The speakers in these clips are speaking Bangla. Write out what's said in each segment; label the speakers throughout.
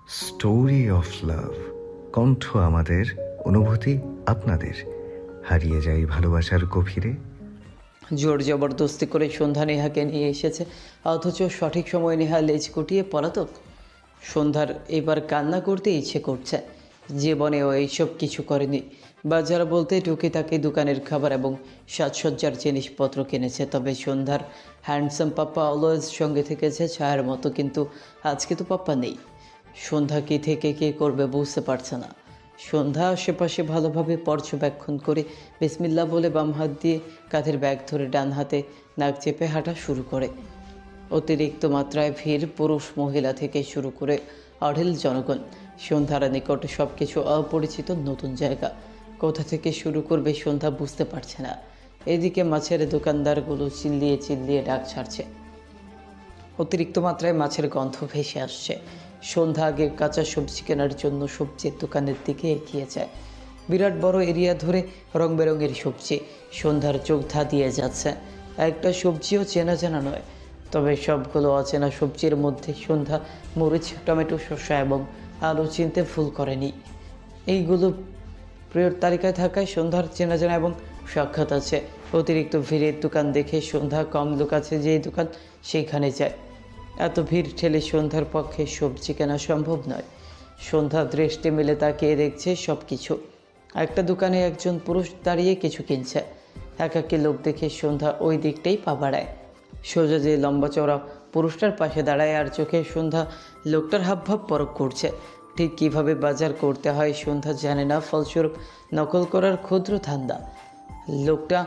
Speaker 1: Story of love. কণ্ঠ আমাদের, অনুভূতি আপনাদের। হারিয়ে যাই ভালোবাসার গভীরে।
Speaker 2: জোর জবরদস্তি করে সন্ধ্যা নেহাকে নিয়ে এসেছে, অথচ সঠিক সময় নেহা লেজ গুটিয়ে পলাতক। সন্ধ্যার এবার কান্না করতে ইচ্ছে করছে। জীবনে ও এইসব কিছু করেনি। বাজার বলতে টুকিটাকি দোকানের খাবার এবং সাজসজ্জার জিনিসপত্র কিনেছে। তবে সন্ধ্যার হ্যান্ডসাম পাপ্পা অলওয়েজ সঙ্গে থেকেছে ছায়ার মতো, কিন্তু আজকে তো পাপ্পা নেই। সন্ধ্যা কী থেকে কী করবে বুঝতে পারছে না। সন্ধ্যা আশেপাশে ভালোভাবে পর্যবেক্ষণ করে বিসমিল্লাহ বলে বাম হাত দিয়ে কাঁধের ব্যাগ ধরে ডান হাতে নাক চেপে হাঁটা শুরু করে। অতিরিক্ত মাত্রায় ভিড়, পুরুষ মহিলা থেকে শুরু করে অঢেল জনগণ। সন্ধ্যার নিকটে সব কিছু অপরিচিত, নতুন জায়গা। কোথা থেকে শুরু করবে সন্ধ্যা বুঝতে পারছে না। এদিকে মাছের দোকানদারগুলো চিল্লিয়ে চিল্লিয়ে ডাক ছাড়ছে। অতিরিক্ত মাত্রায় মাছের গন্ধ ভেসে আসছে। সন্ধ্যা আগে কাঁচা সবজি কেনার জন্য সবজির দোকানের দিকে এগিয়ে যায়। বিরাট বড় এরিয়া ধরে রং বেরঙের সবজি। সন্ধ্যার চোখ ধা দিয়ে যাচ্ছে। একটা সবজিও চেনা জানা নয়, তবে সবগুলো অচেনা সবজির মধ্যে সন্ধ্যা মরিচ, টমেটো, শসা এবং আলু চিনতে ভুল করেনি। এইগুলো প্রিয়র তালিকায় থাকায় সন্ধ্যার চেনা জানা এবং সাক্ষাৎ আছে। অতিরিক্ত ভিড়ের দোকান দেখে সন্ধ্যা কম লোক আছে যেই দোকান সেইখানে যায়। এত ভিড় ঠেলে সন্ধ্যার পক্ষে সবজি কেনা সম্ভব নয়। সন্ধ্যা দৃষ্টি মেলে তাকিয়ে দেখছে সব কিছু। একটা দোকানে একজন পুরুষ দাঁড়িয়ে কিছু কিনছে। একাকী লোক দেখে সন্ধ্যা ওই দিকটাই পা বাড়ায়। সোজা যে লম্বা চওড়া পুরুষটার পাশে দাঁড়ায় আর চোখে সন্ধ্যা লোকটার হাবভাব পরখ করছে। ঠিক কীভাবে বাজার করতে হয় সন্ধ্যা জানে না, ফলস্বরূপ নকল করার ক্ষুদ্র ধান্দা। লোকটা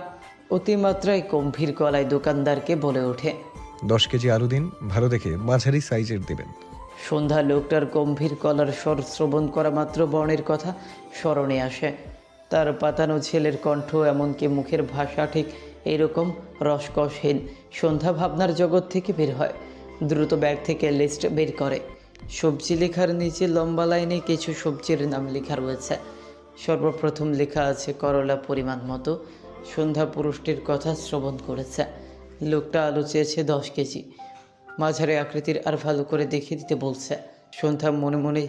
Speaker 2: অতিমাত্রায় গম্ভীর গলায় দোকানদারকে বলে ওঠে,
Speaker 3: 10 কেজি আলু দিন, ভালো দেখে মাঝারি সাইজের দেবেন।
Speaker 2: সন্ধ্যা লোকটার গম্ভীর গলার স্বর শ্রবণ করা মাত্র বর্ণের কথা স্মরণে আসে। তার পাতানো ছেলের কণ্ঠ, এমনকি মুখের ভাষা ঠিক এরকম রসকসহীন। সন্ধ্যা ভাবনার জগৎ থেকে বের হয়। দ্রুত ব্যাগ থেকে লিস্ট বের করে। সবজি লেখার নিচে লম্বা লাইনে কিছু সবজির নাম লেখা রয়েছে। সর্বপ্রথম লেখা আছে করলা পরিমাণ মতো। সন্ধ্যা পুরুষটির কথা শ্রবণ করেছে। লোকটা আলু চেয়েছে 10 কেজি। মাঝারি আকৃতির আর ভালো করে দেখিয়ে দিতে বলছে। সন্ধ্যা মনে মনে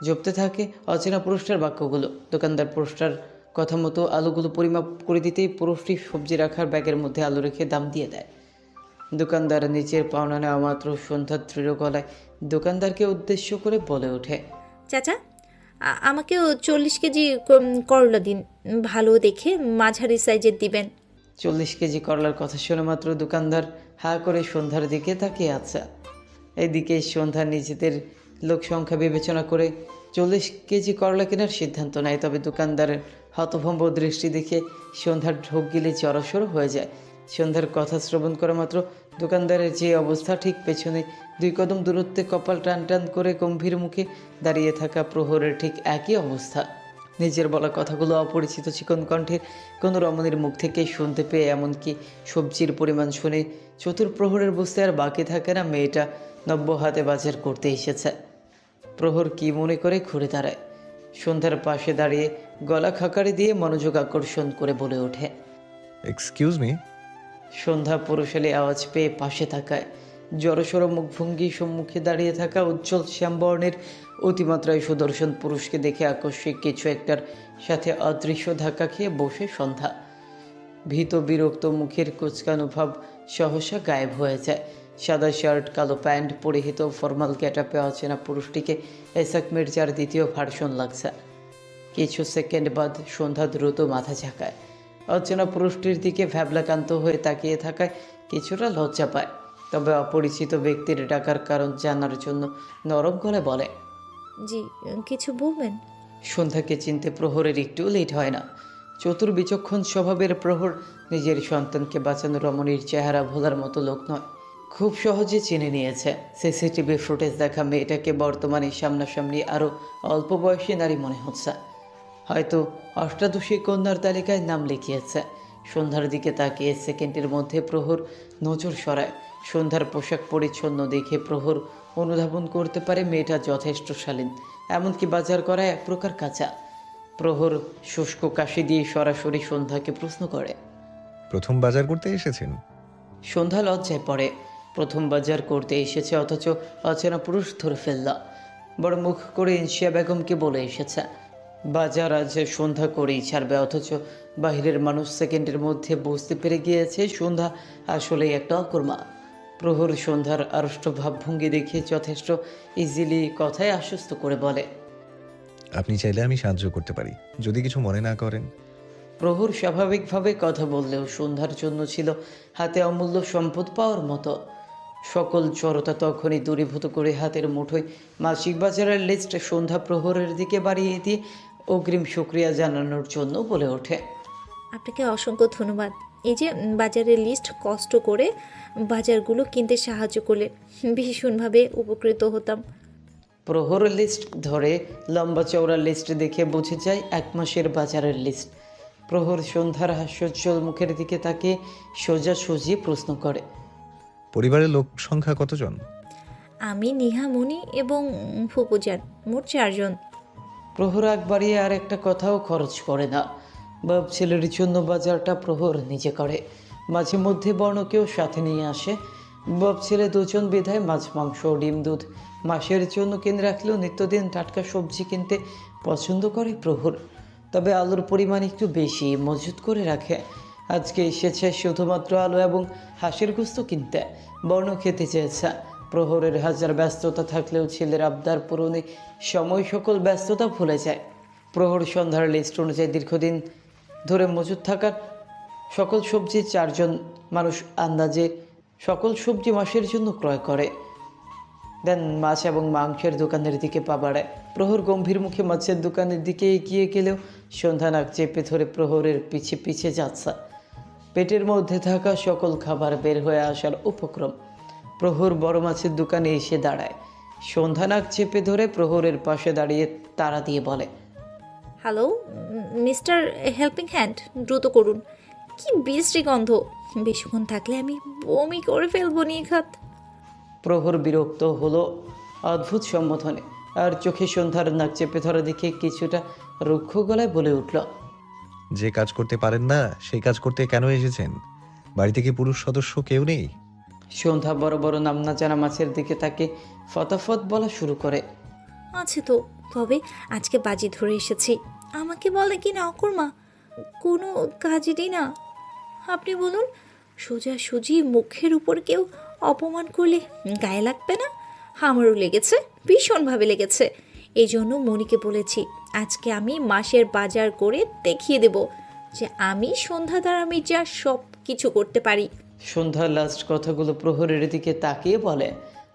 Speaker 2: জপতে থাকে অচেনা পুরুষটার বাক্যগুলো। দোকানদার পুরুষটার কথা মতো আলুগুলো পরিমাপ করে দিতেই পুরুষটি সবজি রাখার ব্যাগের মধ্যে আলু রেখে দাম দিয়ে দেয়। দোকানদার নিচের পাওনা নেওয়া মাত্র সন্ধ্যা দৃঢ় গলায় দোকানদারকে উদ্দেশ্য করে বলে ওঠে,
Speaker 4: চাচা, আমাকেও 40 কেজি করলা দিন, ভালো দেখে মাঝারি সাইজের দিবেন।
Speaker 2: 40 কেজি করলার কথা শুনে মাত্র দোকানদার হা করে সন্ধ্যার দিকে তাকিয়ে আছে। এদিকে সন্ধ্যা নিজেদের লোক সংখ্যা বিবেচনা করে 40 কেজি করলা কেনার সিদ্ধান্ত নেয়। তবে দোকানদারের হতভম্ব দৃষ্টি দেখে সন্ধ্যার ঢোক গিলে জড়সড় হয়ে যায়। সন্ধ্যার কথা শ্রবণ করা মাত্র দোকানদারের যে অবস্থা, ঠিক পেছনে 2 কদম দূরত্বে কপাল টান টান করে গম্ভীর মুখে দাঁড়িয়ে থাকা প্রহরের ঠিক একই অবস্থা। নিজের বলা কথাগুলো অপরিচিত চিকন কণ্ঠের কোনো রমণীর মুখ থেকে শুনতে পেয়ে, এমনকি সবজির পরিমাণ শুনে চতুর প্রহরের বুঝতে আর বাকি থাকে না মেয়েটা নব্য হাতে বাজার করতে এসেছে। প্রহর কি মনে করে ঘুরে দাঁড়ায়। সন্ধ্যার পাশে দাঁড়িয়ে গলা খাকারি দিয়ে মনোযোগ আকর্ষণ করে বলে ওঠে,
Speaker 3: এক্সকিউজ মি।
Speaker 2: সন্ধ্যা পুরুষালী আওয়াজ পেয়ে পাশে তাকায়। জড়সড় মুখভঙ্গি সম্মুখে দাঁড়িয়ে থাকা উজ্জ্বল শ্যামবর্ণের অতিমাত্রায় সুদর্শন পুরুষকে দেখে আকস্মিক কিছু একটার সাথে অদৃশ্য ধাক্কা খেয়ে বসে সন্ধ্যা। ভীত বিরক্ত মুখের কুচকানো ভাব সহসা গায়েব হয়ে যায়। সাদা শার্ট, কালো প্যান্ট পরিহিত ফর্মাল গেটআপে অচেনা পুরুষটিকে এসাক মির্জার দ্বিতীয় ভার্সন লাগছে। কিছু সেকেন্ড বাদ সন্ধ্যা দ্রুত মাথা ঝাঁকায়। অচেনা পুরুষটির দিকে ভ্যাবলাকান্ত হয়ে তাকিয়ে থাকায় কিছুটা লজ্জা পায়। তবে অপরিচিত ব্যক্তির ডাকার কারণ জানার জন্য নরম গলায় বলে,
Speaker 4: জি, কিছু বলবেন?
Speaker 2: সন্ধ্যাকে চিনতে প্রহরের একটু লেট হয় না। চতুর বিচক্ষণ স্বভাবের প্রহর নিজের সন্তানকে বাঁচানো রমণীর চেহারা ভোলার মতো লোক নয়। খুব সহজে চিনে নিয়েছে। সিসিটিভি ফুটেজ দেখা মেয়েটাকে বর্তমানে সামনাসামনি আরও অল্প বয়সী নারী মনে হচ্ছে। হয়তো অষ্টাদশী কন্যার তালিকায় নাম লিখিয়েছে। সন্ধ্যার দিকে তাকিয়ে সেকেন্ডের মধ্যে প্রহর নজর সরায়। সন্ধ্যার পোশাক পরিচ্ছন্ন দেখে প্রহর অনুধাবন করতে পারে মেয়েটা যথেষ্ট শালীন, এমনকি বাজার করা এক প্রকার কাঁচা। প্রহর শুষ্ক কাশি দিয়ে সরাসরি সন্ধ্যাকে প্রশ্ন করে,
Speaker 3: প্রথম বাজার করতে এসেছেন?
Speaker 2: সন্ধ্যা লজ্জায় পড়ে। প্রথম বাজার করতে এসেছে, অথচ অচেনা পুরুষ ধরে ফেলল। বড় মুখ করে ইনশিয়া বেগমকে বলে এসেছে বাজার আজ সন্ধ্যা করেই ছাড়বে, অথচ বাহিরের মানুষ সেকেন্ডের মধ্যে বুঝতে পেরে গিয়েছে সন্ধ্যা আসলেই একটা অকর্মা। প্রহর সন্ধ্যার আড়ষ্ট ভাবভঙ্গি দেখে যথেষ্ট ইজিলি কথায় আশ্বস্ত করে বলে,
Speaker 3: আপনি চাইলে আমি সাহায্য করতে পারি, যদি কিছু মনে না করেন।
Speaker 2: প্রহর স্বাভাবিকভাবে কথা বললেও সন্ধ্যার জন্য ছিল হাতে অমূল্য সম্পদ পাওয়ার মতো। সকল জড়তা তখনই দূরীভূত করে হাতের মুঠোয় মাসিক বাজারের লিস্ট সন্ধ্যা প্রহরের দিকে বাড়িয়ে দিয়ে অগ্রিম শুক্রিয়া জানানোর জন্য বলে ওঠে,
Speaker 4: আপনাকে অসংখ্য ধন্যবাদ। এই যে বাজারের লিস্ট কষ্ট করে বাজারগুলো কিনতে সাহায্য করলে ভীষণভাবে উপকৃত হতাম।
Speaker 2: প্রহর লিস্ট ধরে লম্বা চওড়া লিস্ট দেখে বুঝে যায় 1 মাসের বাজারের লিস্ট। প্রহর সন্ধ্যার হাস্যোজ্জ্বল মুখের দিকে তাকে সোজাসুজি প্রশ্ন করে,
Speaker 3: পরিবারের লোক সংখ্যা কতজন?
Speaker 4: আমি, নিহা, মনি এবং ফুপুজান, মোট 4 জন।
Speaker 2: প্রহর আগ বাড়িয়ে আর একটা কথাও খরচ করে না। বাপ ছেলের জন্য বাজারটা প্রহর নিজে করে, মাঝে মধ্যে বর্ণকেও সাথে নিয়ে আসে। বাপ ছেলে দুজন বিধায় মাছ, মাংস, ডিম, দুধ মাসের জন্য কিনে রাখলেও নিত্যদিন টাটকা সবজি কিনতে পছন্দ করে প্রহর। তবে আলুর পরিমাণ একটু বেশি মজুত করে রাখে। আজকে এসেছে শুধুমাত্র আলু এবং হাঁসের গোস্ত কিনতে। বর্ণ খেতে চেয়েছে। প্রহরের হাজার ব্যস্ততা থাকলেও ছেলের আবদার পূরণে সময় সকল ব্যস্ততা ভুলে যায়। প্রহর সন্ধ্যার লিস্ট অনুযায়ী দীর্ঘদিন ধরে মজুদ থাকার সকল সবজি 4 জন মানুষ আন্দাজে সকল সবজি মাসের জন্য ক্রয় করে দেন। মাছ এবং মাংসের দোকানের দিকে পা বাড়ায়। প্রহর গম্ভীর মুখে মাছের দোকানের দিকে এগিয়ে গেলেও সন্ধ্যা নাক চেপে ধরে প্রহরের পিছে পিছে যাচ্ছে। পেটের মধ্যে থাকা সকল খাবার বের হয়ে আসার উপক্রম। প্রহর বড় মাছের দোকানে এসে দাঁড়ায়। সন্ধ্যা নাক চেপে ধরে প্রহরের পাশে দাঁড়িয়ে তাড়া দিয়ে বলে,
Speaker 4: হ্যালো মিস্টার হেল্পিং হ্যান্ড, দ্রুত করুন। কি বিশ্রী গন্ধ, বেশিক্ষণ থাকলে আমি বমি করে ফেলবো নিখাত।
Speaker 2: প্রহর বিরক্ত হলো অদ্ভুত সম্বোধনে, আর চোখে সন্ধ্যার নাক চেপে ধরা দেখে কিছুটা রুক্ষ গলায় বলে উঠল,
Speaker 3: যে কাজ করতে পারেন না সেই কাজ করতে কেন এসেছেন? বাড়িতে কি পুরুষ সদস্য কেউ নেই?
Speaker 2: সন্ধ্যা বড় বড় নাম না জানা মাছের দিকে তাকে ফতাফত বলা শুরু করে,
Speaker 4: আছে তো, তবে আজকে বাজি ধরে এসেছি। আমাকে বলে কি না অকর্মা, কোনো কাজেরই না। আপনি বলুন, সোজাসুজি মুখের উপর কেউ অপমান করলে গায়ে লাগবে না? আমারও লেগেছে, ভীষণভাবে লেগেছে। এই জন্য মনিকে বলেছি আজকে আমি মাসের বাজার করে দেখিয়ে দেব যে আমি সন্ধ্যা দ্বারা মির্জা সব কিছু করতে পারি।
Speaker 2: সন্ধ্যার লাস্ট কথাগুলো প্রহরের দিকে তাকিয়ে বলে।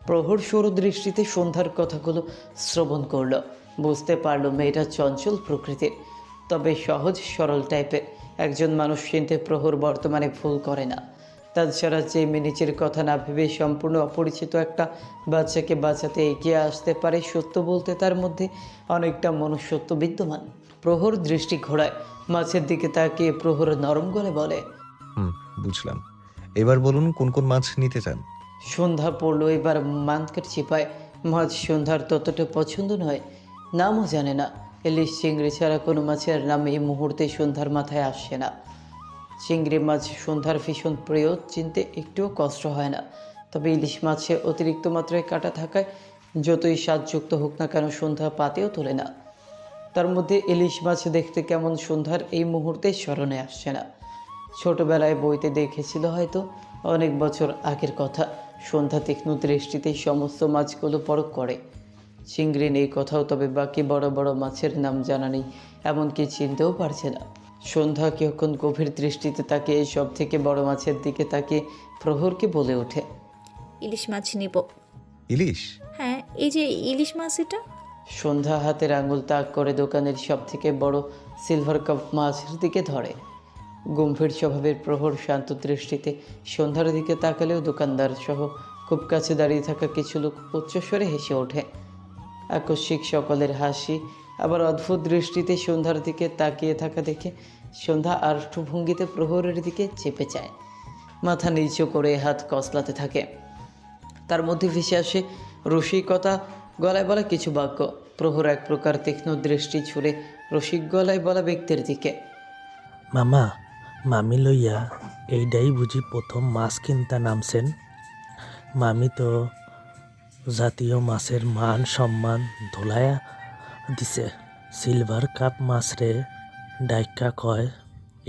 Speaker 2: প্রহর সরু দৃষ্টিতে সন্ধ্যার কথাগুলো শ্রবণ করলো। বুঝতে পারলো মেয়েটা চঞ্চল প্রকৃতির, তবে সহজ সরল টাইপের। একজন মানুষ চিনতে প্রহর বর্তমানে ভুল করে না। তাছাড়া যে মেয়ে নিজের কথা না ভেবে সম্পূর্ণ অপরিচিত একটা বাচ্চাকে বাঁচাতে এগিয়ে আসতে পারে, সত্য বলতে তার মধ্যে অনেকটা মনুষ্যত্ব বিদ্যমান। প্রহর দৃষ্টি ঘোরায় মাছের দিকে তাকিয়ে প্রহর নরম গলে বলে,
Speaker 3: বুঝলাম। এবার বলুন কোন কোন মাছ নিতে চান?
Speaker 2: সন্ধ্যা পড়লো এবার মানকের চিপায়। মাছ সন্ধ্যার ততটা পছন্দ নয়, নামও জানে না। ইলিশ চিংড়ি ছাড়া কোনো মাছের নাম এই মুহূর্তে সন্ধ্যার মাথায় আসছে না। চিংড়ি মাছ সন্ধ্যার ভীষণ প্রিয়, চিনতে একটুও কষ্ট হয় না। তবে ইলিশ মাছে অতিরিক্ত মাত্রায় কাটা থাকায় যতই স্বাদযুক্ত হোক না কেন সন্ধ্যা পাতেও তোলে না। তার মধ্যে ইলিশ মাছ দেখতে কেমন সন্ধ্যার এই মুহূর্তে স্মরণে আসছে না। ছোটবেলায় বইতে দেখেছিল হয়তো, অনেক বছর আগের কথা। সন্ধ্যা তীক্ষ্ণ দৃষ্টিতে সমস্ত মাছগুলো পরখ করে। চিংড়ি নেই কোথাও, তবে বাকি বড় বড় মাছের নাম জানা নেই, এমনকি চিনতেও পারছে না। সন্ধ্যা কিছুক্ষণ গভীর দৃষ্টিতে তাকে এই সব থেকে বড় মাছের দিকে তাকে প্রহরকে বলে ওঠে,
Speaker 4: ইলিশ মাছ নিব।
Speaker 3: ইলিশ?
Speaker 4: হ্যাঁ, এই যে ইলিশ মাছ এটা।
Speaker 2: সন্ধ্যা হাতের আঙুল তাক করে দোকানের সব থেকে বড় সিলভার কাপ মাছের দিকে ধরে। গম্ভীর স্বভাবের প্রহর শান্ত দৃষ্টিতে সন্ধ্যার দিকে তাকালেও দোকানদার সহ খুব কাছে দাঁড়িয়ে থাকা কিছু লোক উচ্চস্বরে হেসে ওঠে। আকস্মিক সকলের হাসি আবার অদ্ভুত দৃষ্টিতে সন্ধ্যার দিকে তাকিয়ে থাকা দেখে সন্ধ্যা আর্ষ্ট ভঙ্গিতে প্রহরের দিকে চেপে যায়। মাথা নিচু করে হাত কসলাতে থাকে। তার মধ্যে ভেসে আসে রসিকতা গলায় বলা কিছু বাক্য। প্রহর এক প্রকার তীক্ষ্ণ দৃষ্টি ছুড়ে রসিক গলায় বলা ব্যক্তির দিকে,
Speaker 5: মামা, মামি লইয়া এইডাই বুঝি প্রথম মাছ কিনতা নামছেন? মামি তো জাতীয় মাছের মান সম্মান ধুলায়া দিছে। সিলভার কাপ মাছ রে ডাইকা কয়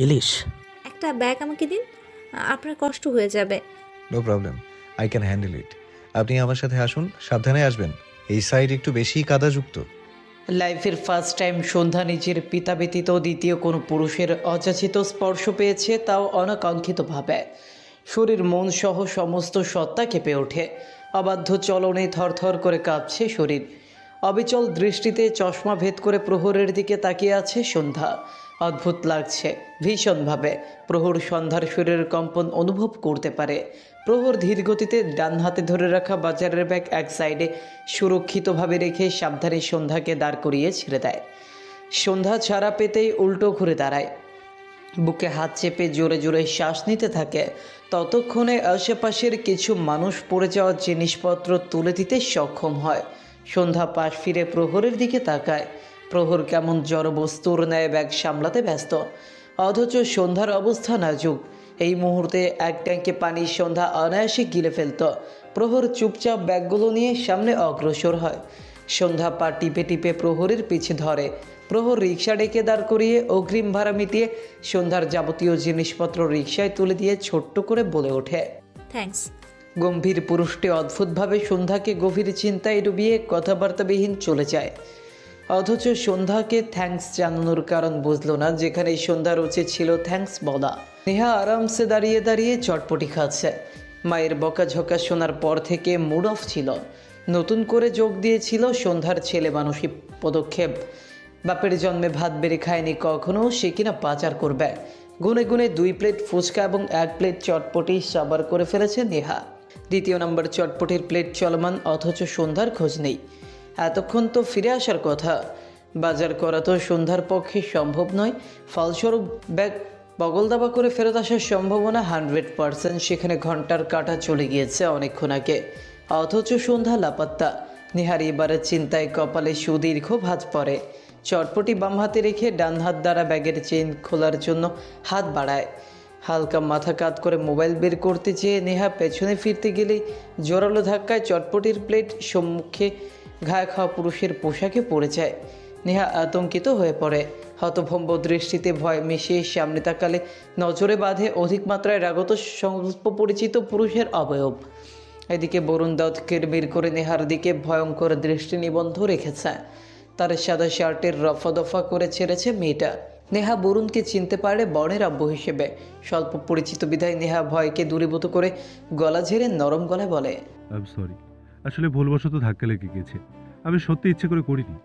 Speaker 5: ইলিশ।
Speaker 4: একটা ব্যাগ আমাকে দিন, আপনার কষ্ট হয়ে যাবে।
Speaker 3: No problem, I can handle it. আপনি আমার সাথে আসুন, সাবধানে আসবেন। এই সাইড একটু বেশি কাদাযুক্ত।
Speaker 2: লাইফের ফার্স্ট টাইম সন্ধ্যা নিজের পিতা ব্যতীত দ্বিতীয় কোনো পুরুষের অযাচিত স্পর্শ পেয়েছে, তাও অনাকাঙ্ক্ষিতভাবে। শরীর মন সহ সমস্ত সত্তা কেঁপে ওঠে। অবাধ্য চলনে থরথর করে কাঁপছে শরীর। অবিচল দৃষ্টিতে চশমা ভেদ করে প্রহরের দিকে তাকিয়ে আছে সন্ধ্যা। অদ্ভুত লাগছে ভীষণভাবে। প্রহর সন্ধ্যার শরীরের কম্পন অনুভব করতে পারে। প্রহর ধীর গতিতে ডান হাতে ধরে রাখা বাজারের ব্যাগ এক সাইডে সুরক্ষিতভাবে রেখে সাবধানে সন্ধ্যাকে দাঁড় করিয়ে ছেড়ে দেয়। সন্ধ্যা ছাড়া পেতেই উল্টো ঘুরে দাঁড়ায়। বুকে হাত চেপে জোরে জোরে শ্বাস নিতে থাকে। ততক্ষণে আশেপাশের কিছু মানুষ পড়ে যাওয়া জিনিসপত্র তুলে দিতে সক্ষম হয়। সন্ধ্যা পাশ ফিরে প্রহরের দিকে তাকায়। প্রহর কেমন জড়বস্তুর ন্যায় ব্যাগ সামলাতে ব্যস্ত, অথচ সন্ধ্যার অবস্থা নাজুক। এই মুহূর্তে এক ট্যাঙ্কে পানি সন্ধ্যা অনায়াসে গিলে ফেলত। প্রহর চুপচাপ ব্যাগগুলো নিয়ে সামনে অগ্রসর হয়। সন্ধ্যা পা টিপে টিপে প্রহরের পিছে ধরে। প্রহর রিক্সা ডেকে দাঁড় করিয়ে অগ্রিম ভাড়া মিটিয়ে সন্ধ্যার যাবতীয় জিনিসপত্র রিক্সায় তুলে দিয়ে ছোট্ট করে বলে ওঠে,
Speaker 4: থ্যাঙ্কস।
Speaker 2: গম্ভীর পুরুষটি অদ্ভুতভাবে সন্ধ্যাকে গভীর চিন্তায় ডুবিয়ে কথাবার্তাবিহীন চলে যায়। অথচ সন্ধ্যাকে থ্যাঙ্কস জানানোর কারণ বুঝলো না, যেখানে সন্ধ্যার উচিত ছিল থ্যাঙ্কস বলা। নেহা আরামসে দাঁড়িয়ে দাঁড়িয়ে চটপটি খাচ্ছে। মায়ের বকাঝকা শোনার পর থেকে মুড অফ ছিল। নতুন করে যোগ দিয়েছিল সন্ধ্যার ছেলে মানুষই পদক্ষেপ। বাপের জন্মে ভাত বেড়ে খায়নি কখনো, সে কিনা পাচার করবে। গুনে গুনে 2 প্লেট ফুচকা এবং 1 প্লেট চটপটি সাবার করে ফেলেছে নেহা। দ্বিতীয় নম্বর চটপটির প্লেট চলমান, অথচ সন্ধ্যার খোঁজ নেই। এতক্ষণ তো ফিরে আসার কথা। বাজার করা তো সন্ধ্যার পক্ষে সম্ভব নয়। ফলস্বরূপ ব্যাগ বগলদাবা করে ফেরত আসার সম্ভাবনা 100%। সেখানে ঘন্টার কাঁটা চলে গিয়েছে অনেকক্ষণ আগে, অথচ সন্ধ্যা লাপাত্তা। নেহার এবারের চিন্তায় কপালে সুদীর্ঘ ভাঁজ পড়ে। চটপটি বাম হাতে রেখে ডান হাত দ্বারা ব্যাগের চেইন খোলার জন্য হাত বাড়ায়। হালকা মাথা কাত করে মোবাইল বের করতে চেয়ে নেহা পেছনে ফিরতে গেলেই জোরালো ধাক্কায় চটপটির প্লেট সম্মুখে ঘায়ে খাওয়া পুরুষের পোশাকে পড়ে যায়। নেহা আতঙ্কিত হয়ে পড়ে। হতভম্ব দৃষ্টিতে ভয় মিশিয়ে সামনে তাকালে নজরে বাঁধে অধিক মাত্রায় রাগত স্বল্প পরিচিত পুরুষের অবয়ব। এদিকে বরুণ দত্ত কিরমির করে নেহার দিকে ভয়ঙ্কর দৃষ্টি নিবন্ধ রেখেছে। তার সাদা শার্টের রফা দফা করে ছেড়েছে মেয়েটা। নেহা বরুণকে চিনতে পারে বর্ণের আব্বু হিসেবে। স্বল্প পরিচিত বিধায় নেহা ভয়কে দূরীভূত করে গলা ঝেড়ে নরম গলায় বলে,
Speaker 6: আই এম সরি, আসলে ভুলবশত ধাক্কা লেগে গেছে, আমি সত্যি ইচ্ছে করে করিনি।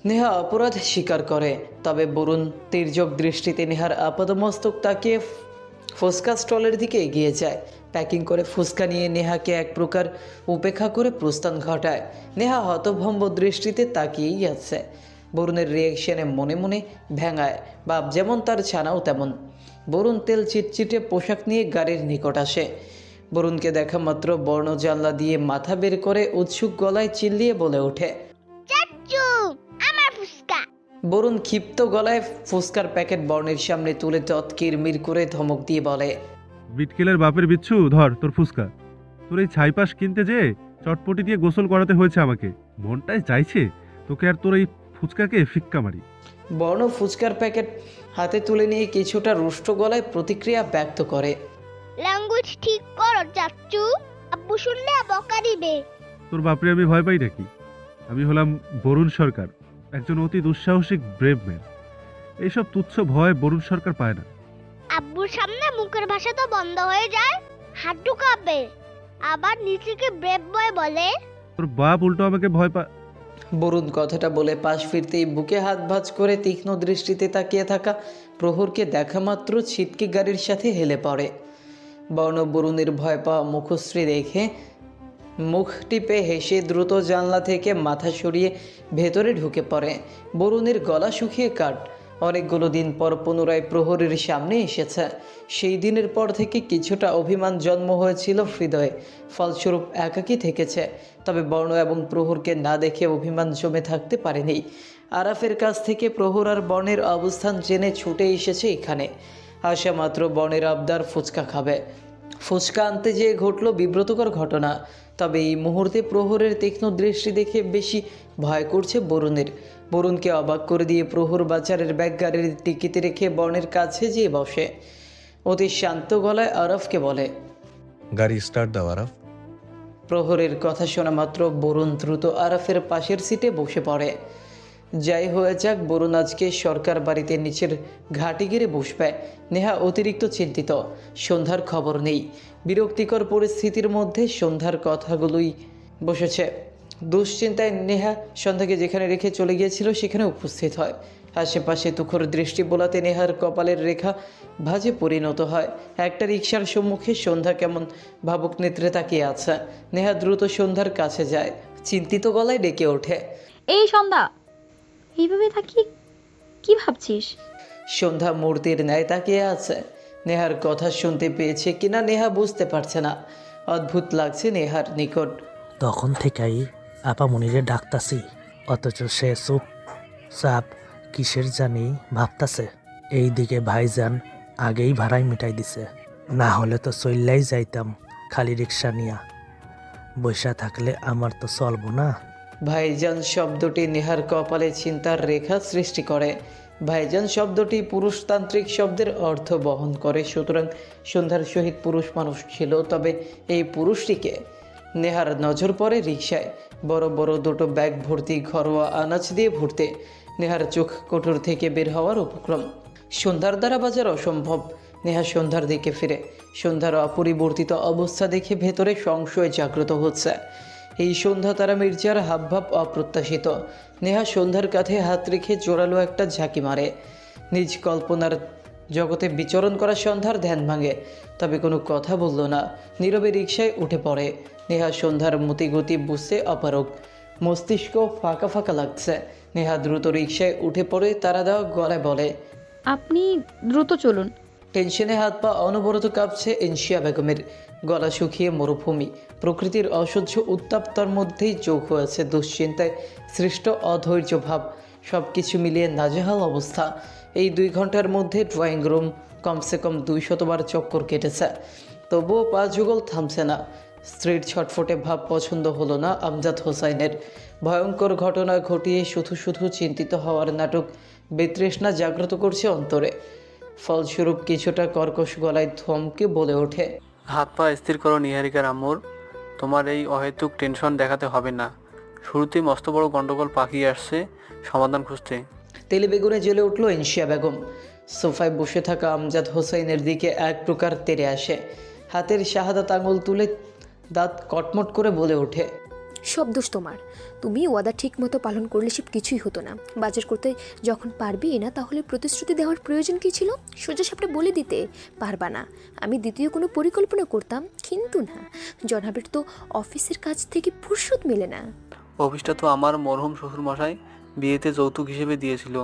Speaker 2: নেহা অপরাধ স্বীকার করে। তবে বরুণ তির্যক দৃষ্টিতে নেহার আপাদমস্তক তাকিয়ে ফুচকা স্টলের দিকে এগিয়ে যায়। প্যাকিং করে ফুচকা নিয়ে নেহাকে এক প্রকার উপেক্ষা করে প্রস্থান ঘটায়। নেহা হতভম্ব দৃষ্টিতে তাকিয়েই আছে। বরুণের রিয়েকশনে মনে মনে ভেঙায়। বাপ যেমন তার ছানাও তেমন। বরুণ তেল চিটচিটে পোশাক নিয়ে গাড়ির নিকট আসে। বরুণকে দেখা মাত্র বর্ণ জানলা দিয়ে মাথা বের করে উৎসুক গলায় চিল্লিয়ে বলে ওঠে, বরুণ ক্ষিপ্ত গলায় ফুসকার প্যাকেট বর্ণের সামনে তুলে কিরমির করে ধমক দিয়ে বলে,
Speaker 6: বিটকেলের বাপের বিচ্ছু, ধর তোর ফুসকা। তোর এই ছাইপাশ কিনতে যেয়ে চটপটি দিয়ে গোসল করাতে হয়েছে আমাকে। মনটাই চাইছে তোকে আর তোর এই ফুচকাকে ফিক্কা মারি।
Speaker 2: বর্ণ ফুচকার প্যাকেট হাতে তুলে নিয়ে কিছুটা রুষ্ট গলায় প্রতিক্রিয়া ব্যক্ত করে,
Speaker 7: ল্যাঙ্গুয়েজ ঠিক করো চাচ্চু, আব্বু শুনলে বকা দিবে।
Speaker 6: তোর বাপরে আমি ভয় পাই নাকি? আমি হলাম বরুণ সরকার, একজন অতি দুঃসাহসিক ব্রেভ ম্যান। এইসব তুচ্ছ ভয় বরুণ সরকার পায় না।
Speaker 7: আব্বুর সামনে মুখের ভাষা তো বন্ধ হয়ে যায়, হাঁটু কাঁপে, আবার নিজেকে ব্রেভ বয় বলে।
Speaker 6: তোর বাপ উল্টো আমাকে ভয় পা।
Speaker 2: বরুণ কথাটা বলে পাশ ফিরতেই বুকে হাত ভাঁজ করে তীক্ষ্ণ দৃষ্টিতে তাকিয়ে থাকা প্রহরকে দেখা মাত্র ছিটকে গাড়ির সাথে হেলে পড়ে। বর্ণ বরুণের ভয় পাওয়া মুখশ্রী দেখে মুখ টিপে হেসে দ্রুত জানলা থেকে মাথা সরিয়ে ভেতরে ঢুকে পড়ে। বরুণের গলা শুকিয়ে কাট। অনেকগুলো দিন পর পুনরায় প্রহরের সামনে এসেছে। সেই দিনের পর থেকে কিছুটা অভিমান জন্ম হয়েছিল হৃদয়ে, ফলস্বরূপ একাকী থেকেছে। তবে বর্ণ এবং প্রহরকে না দেখে অভিমান জমে থাকতে পারেনি। আরাফের কাছ থেকে প্রহর আর বর্ণের অবস্থান জেনে ছুটে এসেছে এখানে। আসা মাত্র বর্ণের আবদার ফুচকা খাবে। ফুচকা আনতে যেয়ে ঘটল বিব্রতকর ঘটনা। তবে এই মুহূর্তে প্রহরের তীক্ষ্ণ দৃষ্টি দেখে বেশি ভয় করছে বরুণের। বরুণকে অবাক করে দিয়ে প্রহর বাজারের ব্যাগ গাড়ির টিকিতে রেখে বর্ণের কাছে যেয়ে বসে। অতি শান্ত গলায় আরফকে বলে,
Speaker 3: গাড়ি স্টার্ট দাও আরাফ।
Speaker 2: প্রহরের কথা শোনা মাত্র বরুণ দ্রুত আরাফের পাশের সিটে বসে পড়ে। যাই হয়ে যাক, বরুণ আজকে সরকার বাড়িতে নিচের ঘাটি গিরে বসবে। নেহা অতিরিক্ত চিন্তিত। সন্ধ্যার খবর নেই। বিরক্তিকর পরিস্থিতির মধ্যে সন্ধ্যার কথাগুলোই বসেছে। দুশ্চিন্তায় নেহা সন্ধ্যাকে যেখানে রেখে চলে গিয়েছিল সেখানে উপস্থিত হয়। আশেপাশে তুখোর দৃষ্টি বোলাতে নেহার কপালের রেখা ভাঁজে পরিণত হয়। একটা রিকশার সম্মুখে সন্ধ্যা কেমন ভাবুক নেত্রে তাকিয়ে আছে। নেহা দ্রুত সন্ধ্যার কাছে যায়, চিন্তিত গলায় ডেকে ওঠে,
Speaker 8: এই সন্ধ্যা, এইভাবে থাকি কি ভাবছিস?
Speaker 2: সন্ধ্যা মূর্তির ন্যায় তাকিয়ে আছে। নেহার কথা শুনতে পেয়েছে কিনা নেহা বুঝতে পারছে না। অদ্ভুত লাগছে নেহার নিকট।
Speaker 5: তখন থেকেই আপামনিরে ডাকতাছি, অথচ সে চুপ চাপ কিসের জানি ভাবতাছে। এইদিকে ভাইজান আগেই ভাড়াই মিটাই দিছে, না হলে তো চললাই যাইতাম খালি রিক্সা নিয়া। বৈশা থাকলে আমার তো চলবো না।
Speaker 2: ভাইজান শব্দটি নেহার কপালে চিন্তার রেখা সৃষ্টি করে। ভাইজান শব্দটি পুরুষতান্ত্রিক শব্দের অর্থ বহন করে, সুতরাং সন্ধ্যার সহিত পুরুষ মানুষ ছিল। তবে এই পুরুষটিকে নেহার নজর পড়ে রিকশায় বড় বড় দুটো ব্যাগ ভর্তি ঘরোয়া আনাজ দিয়ে ভর্তি। নেহার চোখ কোঠর থেকে বের হওয়ার উপক্রম। সন্ধ্যার দ্বারা বাজার অসম্ভব। নেহা সন্ধ্যার দিকে ফিরে। সন্ধ্যার অপরিবর্তিত অবস্থা দেখে ভেতরে সংশয় জাগ্রত হচ্ছে। এই সন্ধ্যা তারা মির্জার হাবভাব অপ্রত্যাশিত। নেহা সন্ধ্যার কাঁধে হাত রেখে জোরালো একটা ঝাঁকি মারে। নিজ কল্পনার জগতে বিচরণ করা সন্ধ্যার ধ্যান ভাঙে, তবে কোনো কথা বলল না। নীরবে রিকশায় উঠে পড়ে। নেহা সন্ধ্যার মতিগতি বুঝতে অপারগ। মস্তিষ্ক ফাঁকা ফাঁকা লাগছে। নেহা দ্রুত রিকশায় উঠে পড়ে তারা দেওয়া গলায় বলে,
Speaker 8: আপনি দ্রুত চলুন।
Speaker 2: টেনশনে হাত পা অনবরত কাঁপছে ইনশিয়া বেগমের। গলা শুকিয়ে মরুভূমি। প্রকৃতির অসহ্য উত্তাপতার মধ্যেই যোগ হয়েছে দুশ্চিন্তায় সৃষ্ট অধৈর্য ভাব। সব কিছু মিলিয়ে নাজেহাল অবস্থা। এই 2 ঘন্টার মধ্যে ড্রয়িং রুম কমসে কম 200 বার চক্কর কেটেছে, তবুও পা যুগল থামছে না। স্ত্রীর ছটফটে ভাব পছন্দ হলো না আমজাদ হোসাইনের। ভয়ঙ্কর ঘটনা ঘটিয়ে শুধু শুধু চিন্তিত হওয়ার নাটক বিতৃষ্ণা জাগ্রত করছে অন্তরে। ফলস্বরূপ কিছুটা কর্কশ গলায় থমকে বলে ওঠে,
Speaker 9: হাত পা স্থির করো নিহারিকার আম্মুর। তোমার এই অহেতুক টেনশন দেখাতে হবে না। শুরুতেই মস্ত বড় গন্ডগোল পাকিয়ে আসছে, সমাধান খুঁজতে।
Speaker 2: তেলে বেগুনে জ্বলে উঠল ইনশিয়া বেগম। সোফায় বসে থাকা আমজাদ হোসাইনের দিকে এক প্রকার তেড়ে আসে। হাতের শাহাদাত আঙুল তুলে দাঁত কটমট করে বলে ওঠে,
Speaker 10: সব দোষ তোমার। তুমি ওয়াদা ঠিক মতো পালন করলে সব কিছুই হতো না। বাজার করতে যখন পারবি না, তাহলে প্রতিশ্রুতি দেওয়ার প্রয়োজন কী ছিল? সোজা সাপটা বলে দিতে পারবা না। আমি দ্বিতীয় কোনো পরিকল্পনা করতাম, কিন্তু না। জনাবের তো অফিসের কাজ থেকে ফুরসত মেলে না।
Speaker 9: অফিসটা তো আমার মরহুম শ্বশুরমশাই বিয়েতে যৌতুক হিসেবে দিয়েছিল,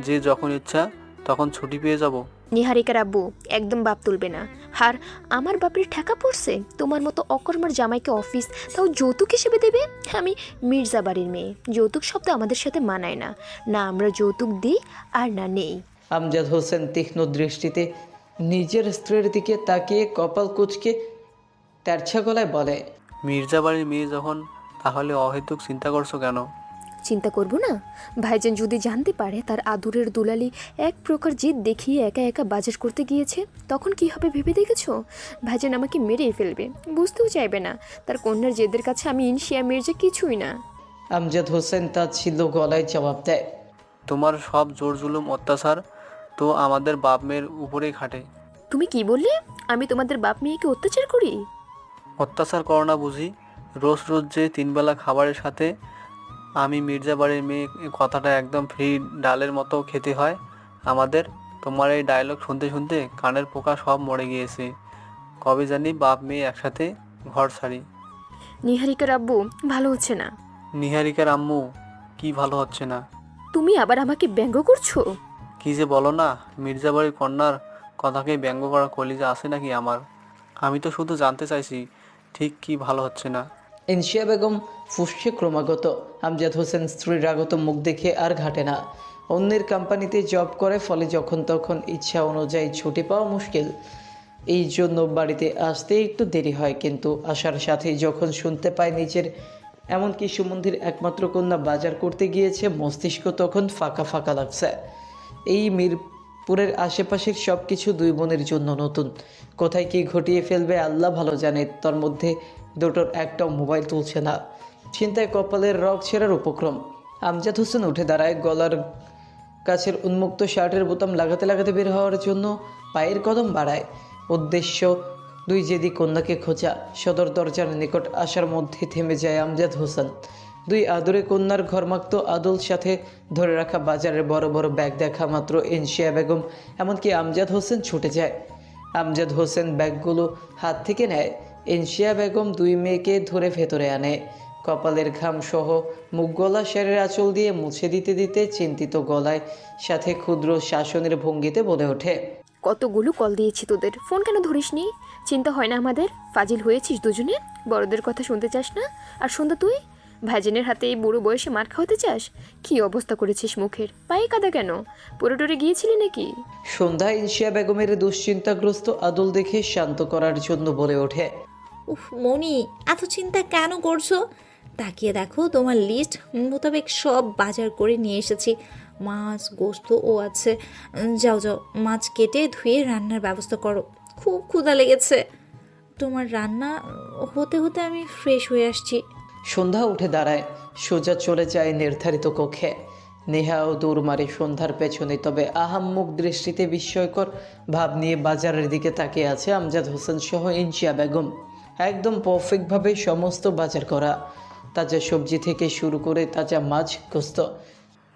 Speaker 9: যে যখন ইচ্ছা তখন ছুটি পেয়ে যাব।
Speaker 10: নিহারিকার আব্বু একদম বাপ তুলবে না। আর আমার বাপের ঠেকা পড়ছে তোমার মতো অকর্মার জামাইকে অফিস তাও যৌতুক হিসেবে দেবে? আমি মির্জা বাড়ির মেয়ে, যৌতুক শব্দ আমাদের সাথে মানায় না। না আমরা যৌতুক দিই আর না নেই।
Speaker 2: আমজাদ হোসেন তীক্ষ্ণ দৃষ্টিতে নিজের স্ত্রীর দিকে তাকিয়ে কপাল কুঁচকে তেরছা গলায় বলে,
Speaker 9: মির্জা বাড়ির মেয়ে যখন, তাহলে অহেতুক চিন্তা করছো কেন?
Speaker 10: চিন্তা করব না? ভাইজান যদি জানতে পারে তার আদুরের দুলালি এক প্রকার জিদ দেখিয়ে একা একা বাজার করতে গিয়েছে, তখন কি হবে ভেবে দেখেছো? ভাইজান আমাকে মেরেই ফেলবে, বুঝতেও চাইবে না। তার কন্যার জেদের কাছে আমি ইনশিয়া মির্জা কিছুই না।
Speaker 2: আমজাদ হোসেন তার ছিল গলায় জবাব দেয়,
Speaker 9: তোমার সব জোর জুলুম অত্যাচার তো আমাদের বাপ মেয়ের উপরেই খাটে।
Speaker 10: তুমি কি বললে? আমি তোমাদের বাপ মেয়েকে অত্যাচার করি?
Speaker 9: অত্যাচার করো না বুঝি? রোজ রোজ যে 3 বেলা খাবারের সাথে আমি মির্জা বাড়ির মেয়ে কথাটা একদম ফ্রি ডালের মতো খেতে হয় আমাদের। তোমার এই ডায়লগ শুনতে শুনতে কানের পোকা সব মরে গিয়েছে। কবে জানি বাপ মেয়ে একসাথে ঘর ছাড়ি।
Speaker 10: নিহারিকার আব্বু ভালো হচ্ছে না।
Speaker 9: নিহারিকার আম্মু কি ভালো হচ্ছে না?
Speaker 10: তুমি আবার আমাকে ব্যঙ্গ করছো?
Speaker 9: কি যে বলো না, মির্জা বাড়ির কন্যার কথাকে ব্যঙ্গ করা কলিজা আছে নাকি আমার? আমি তো শুধু জানতে চাইছি ঠিক কি ভালো হচ্ছে না।
Speaker 2: ইনশিয়া বেগম ফুসছে ক্রমাগত। আমজাদ হোসেন স্ত্রীর আগত মুখ দেখে আর ঘাটে না। অন্যের কোম্পানিতে জব করে, ফলে যখন তখন ইচ্ছা অনুযায়ী ছুটি পাওয়া মুশকিল। এই জন্য বাড়িতে আসতে একটু দেরি হয়, কিন্তু আসার সাথে যখন শুনতে পায় নিজের এমনকি সুমন্দির একমাত্র কন্যা বাজার করতে গিয়েছে, মস্তিষ্ক তখন ফাঁকা ফাঁকা লাগছে। এই মিরপুরের আশেপাশের সব কিছু দুই বোনের জন্য নতুন। কোথায় কি ঘটিয়ে ফেলবে আল্লাহ ভালো জানে। তার মধ্যে দুটোর একটাও মোবাইল তুলছে না। চিন্তায় কপালের রগ ছেঁড়ার উপক্রম। আমজাদ হোসেন উঠে দাঁড়ায়, গলার কাছের উন্মুক্ত শার্টের বোতাম লাগাতে লাগাতে বের হওয়ার জন্য পায়ের কদম বাড়ায়। উদ্দেশ্য দুই জেদি কন্যাকে খোঁজা। সদর দরজার নিকট আসার মধ্যে থেমে যায় আমজাদ হোসেন। দুই আদরে কন্যার ঘরমাক্ত আদল সাথে ধরে রাখা বাজারের বড় বড় ব্যাগ দেখা মাত্র ইনশিয়া বেগম এমনকি আমজাদ হোসেন ছুটে যায়। আমজাদ হোসেন ব্যাগগুলো হাত থেকে নেয়। ইনশিয়া বেগম দুই মেয়েকে ধরে ভেতরে আনে। কপালের ঘাম সহ মুখ গলা শাড়ির আঁচল দিয়ে মুছে দিতে দিতে চিন্তিত গলায় সাথে ক্ষুদ্র শাসনের ভঙ্গিতে বলে ওঠে,
Speaker 10: কতগুলো কল দিয়েছি তোদের, ফোন কেন ধরিসনি? চিন্তা হয় না আমাদের? ফাজিল হয়েছিস দুজনে, বড়দের কথা শুনতে চাস না। আর সন্ধ্যা তুই ভাইজানের হাতে এই বুড়ো বয়সে মার খাওয়াতে চাস? কি অবস্থা করেছিস মুখের, পায়ে কাদা কেন? পরে টরে গিয়েছিলি নাকি?
Speaker 2: সন্ধ্যা ইনশিয়া বেগমের দুশ্চিন্তাগ্রস্ত আদল দেখে শান্ত করার জন্য বলে ওঠে,
Speaker 4: উফ মনি, এত চিন্তা কেন করছো? তাকিয়ে দেখো, তোমার লিস্ট মোতাবেক সব বাজার করে নিয়ে এসেছি। মাছ, গোস্ত ও আছে। যাও যাও, মাছ কেটে ধুয়ে রান্নার ব্যবস্থা করো। খুব ক্ষুধা লেগেছে। তোমার রান্না হতে হতে আমি ফ্রেশ হয়ে আসছি।
Speaker 2: সন্ধ্যা উঠে দাঁড়ায়, সোজা চলে যায় নির্ধারিত কক্ষে। নেহাও দৌড় মারে সন্ধ্যার পেছনে। তবে আহাম্মুক দৃষ্টিতে বিস্ময়কর ভাব নিয়ে বাজারের দিকে তাকিয়ে আছে আমজাদ হোসেন সহ ইনশিয়া বেগম। একদম পারফেক্টভাবে সমস্ত বাজার করা, তাজা সবজি থেকে শুরু করে তাজা মাছ, গোস্ত।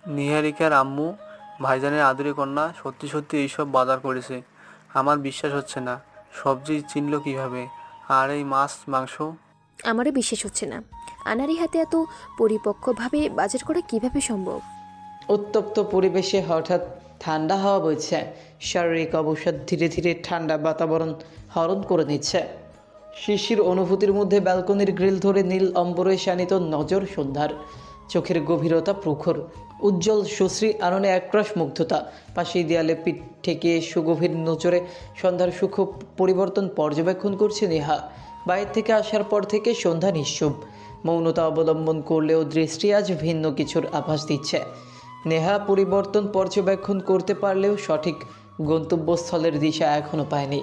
Speaker 9: নিহারিকার আম্মু ভাইজানের আদুরি কন্যা সত্যি সত্যি এইসব বাজার করেছে। আমার বিশ্বাস হচ্ছে না। সবজি চিনল কিভাবে? আর এই মাছ মাংস?
Speaker 10: আমারও বিশ্বাস হচ্ছে না। আনারি হাতে এত পরিপক্কভাবে বাজার করা কিভাবে সম্ভব?
Speaker 2: উত্তপ্ত পরিবেশে হঠাৎ ঠান্ডা হাওয়া বইছে। শারীরিক অবসাদ ধীরে ধীরে ঠান্ডা বাতাবরণ হরণ করে নিচ্ছে। শিশির অনুভূতির মধ্যে ব্যালকনির গ্রিল ধরে নীল অম্বরে শানিত নজর সন্ধ্যার। চোখের গভীরতা প্রখর, উজ্জ্বল সুশ্রী আননে একরাশ মুগ্ধতা। পাশেই দেয়ালে পিঠ ঠেকিয়ে সুগভীর নজরে সন্ধ্যার সুখ পরিবর্তন পর্যবেক্ষণ করছে নেহা। বাইরে থেকে আসার পর থেকে সন্ধ্যা নিশ্চুপ, মৌনতা অবলম্বন করলেও দৃষ্টি আজ ভিন্ন কিছুর আভাস দিচ্ছে। নেহা পরিবর্তন পর্যবেক্ষণ করতে পারলেও সঠিক গন্তব্যস্থলের দিশা এখনও পায়নি।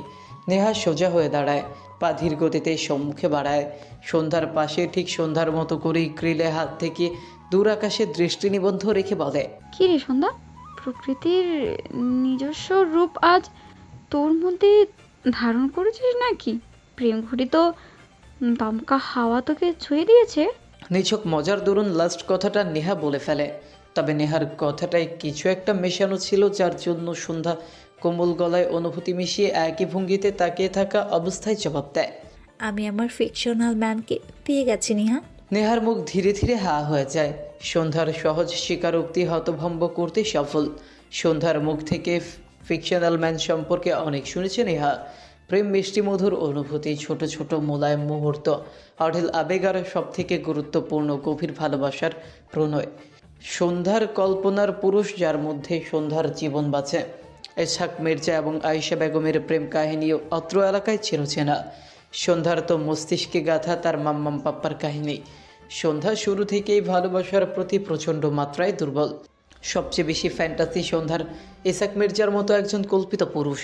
Speaker 2: নেহা সোজা হয়ে দাঁড়ায়, পা ধীর গতিতে সম্মুখে বাড়ায়। সন্ধ্যার পাশে ঠিক সন্ধ্যার মতো করেই গ্রিলে হাত থেকে দূর আকাশে দৃষ্টি নিবদ্ধ রেখে বলে,
Speaker 8: কি রে সন্ধ্যা, প্রকৃতির নিজস্ব রূপ আজ তোর মধ্যে ধারণ করেছিস নাকি? প্রেম ঘটিত দমকা হাওয়া তোকে ছুঁয়ে দিয়েছে?
Speaker 2: নিছক মজার দরুন লাস্ট কথাটা নেহা বলে ফেলে। তবে নেহার কথাটায় কিছু একটা মেশানো ছিল, যার জন্য সন্ধ্যা কোমল গলায় অনুভূতি মিশিয়ে একই ভঙ্গিতে তাকিয়ে থাকা অবস্থায় জবাব দেয়,
Speaker 4: আমি আমার ফিকশনাল ম্যানকে পেয়ে গেছি নিহা।
Speaker 2: নেহার মুখ ধীরে ধীরে হা হয়ে যায়। সন্ধ্যার সহজ স্বীকারোক্তি হতভম্ব করতে সফল। সন্ধ্যার মুখ থেকে ফিকশনাল ম্যান সম্পর্কে অনেক শুনেছে নেহা। প্রেম, মিষ্টি মধুর অনুভূতি, ছোট ছোট মোলায়েম মুহূর্ত, অঢেল আবেগ আর সব থেকে গুরুত্বপূর্ণ গভীর ভালোবাসার প্রণয়। সন্ধ্যার কল্পনার পুরুষ, যার মধ্যে সন্ধ্যার জীবন বাঁচে। ইসহাক মির্জা এবং আয়েশা বেগমের প্রেম কাহিনীও অত্র এলাকায় চেনা। সন্ধ্যার তো মস্তিষ্কে গাথা তার মাম্মাম পাপ্পার কাহিনী। সন্ধ্যা শুরু থেকেই ভালোবাসার প্রতি প্রচণ্ড মাত্রায় দুর্বল। সবচেয়ে বেশি ফ্যান্টাসি সন্ধ্যার ইসহাক মির্জার মতো একজন কল্পিত পুরুষ,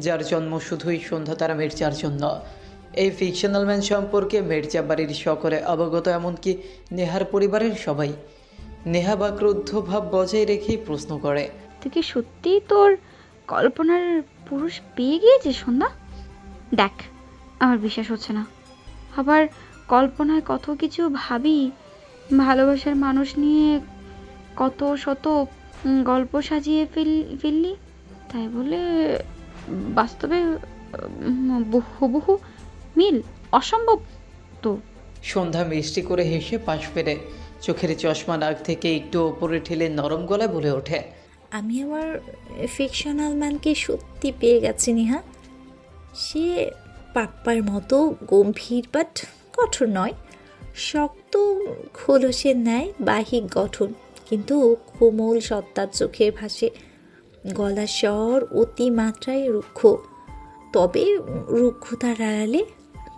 Speaker 2: যার জন্ম শুধুই সন্ধ্যা তারা মির্জার জন্য। এই ফিকশনাল ম্যান সম্পর্কে মির্জা বাড়ির সকলে অবগত, এমনকি নেহার পরিবারের সবাই। নেহা বা ক্রুদ্ধ ভাব বজায় রেখেই প্রশ্ন করে,
Speaker 8: তুই কি সত্যিই তোর কল্পনার পুরুষ পেয়ে গিয়েছিস সন্ধ্যা? দেখ, আমার বিশ্বাস হচ্ছে না। আবার কল্পনায় কত কিছু ভাবি, ভালোবাসার মানুষ নিয়ে কত শত গল্প সাজিয়ে ফেললি, তাই বলে বাস্তবে হুবহু মিল অসম্ভব তো।
Speaker 2: সন্ধ্যা মিষ্টি করে হেসে পাশ ফেরে, চোখের চশমা নাক থেকে একটু ওপরে ঠেলে নরম গলায় বলে ওঠে,
Speaker 4: আমি আমার ফিকশনাল ম্যানকে সত্যি পেয়ে গেছি নিহা। সে পাপ্পার মতো গম্ভীর বাট কঠোর নয়, শক্ত খোলসের ন্যায় বাহিক গঠন, কিন্তু কোমল সত্তার চোখে ভাসে। গলার স্বর অতিমাত্রায় রুক্ষ, তবে রুক্ষতার আড়ালে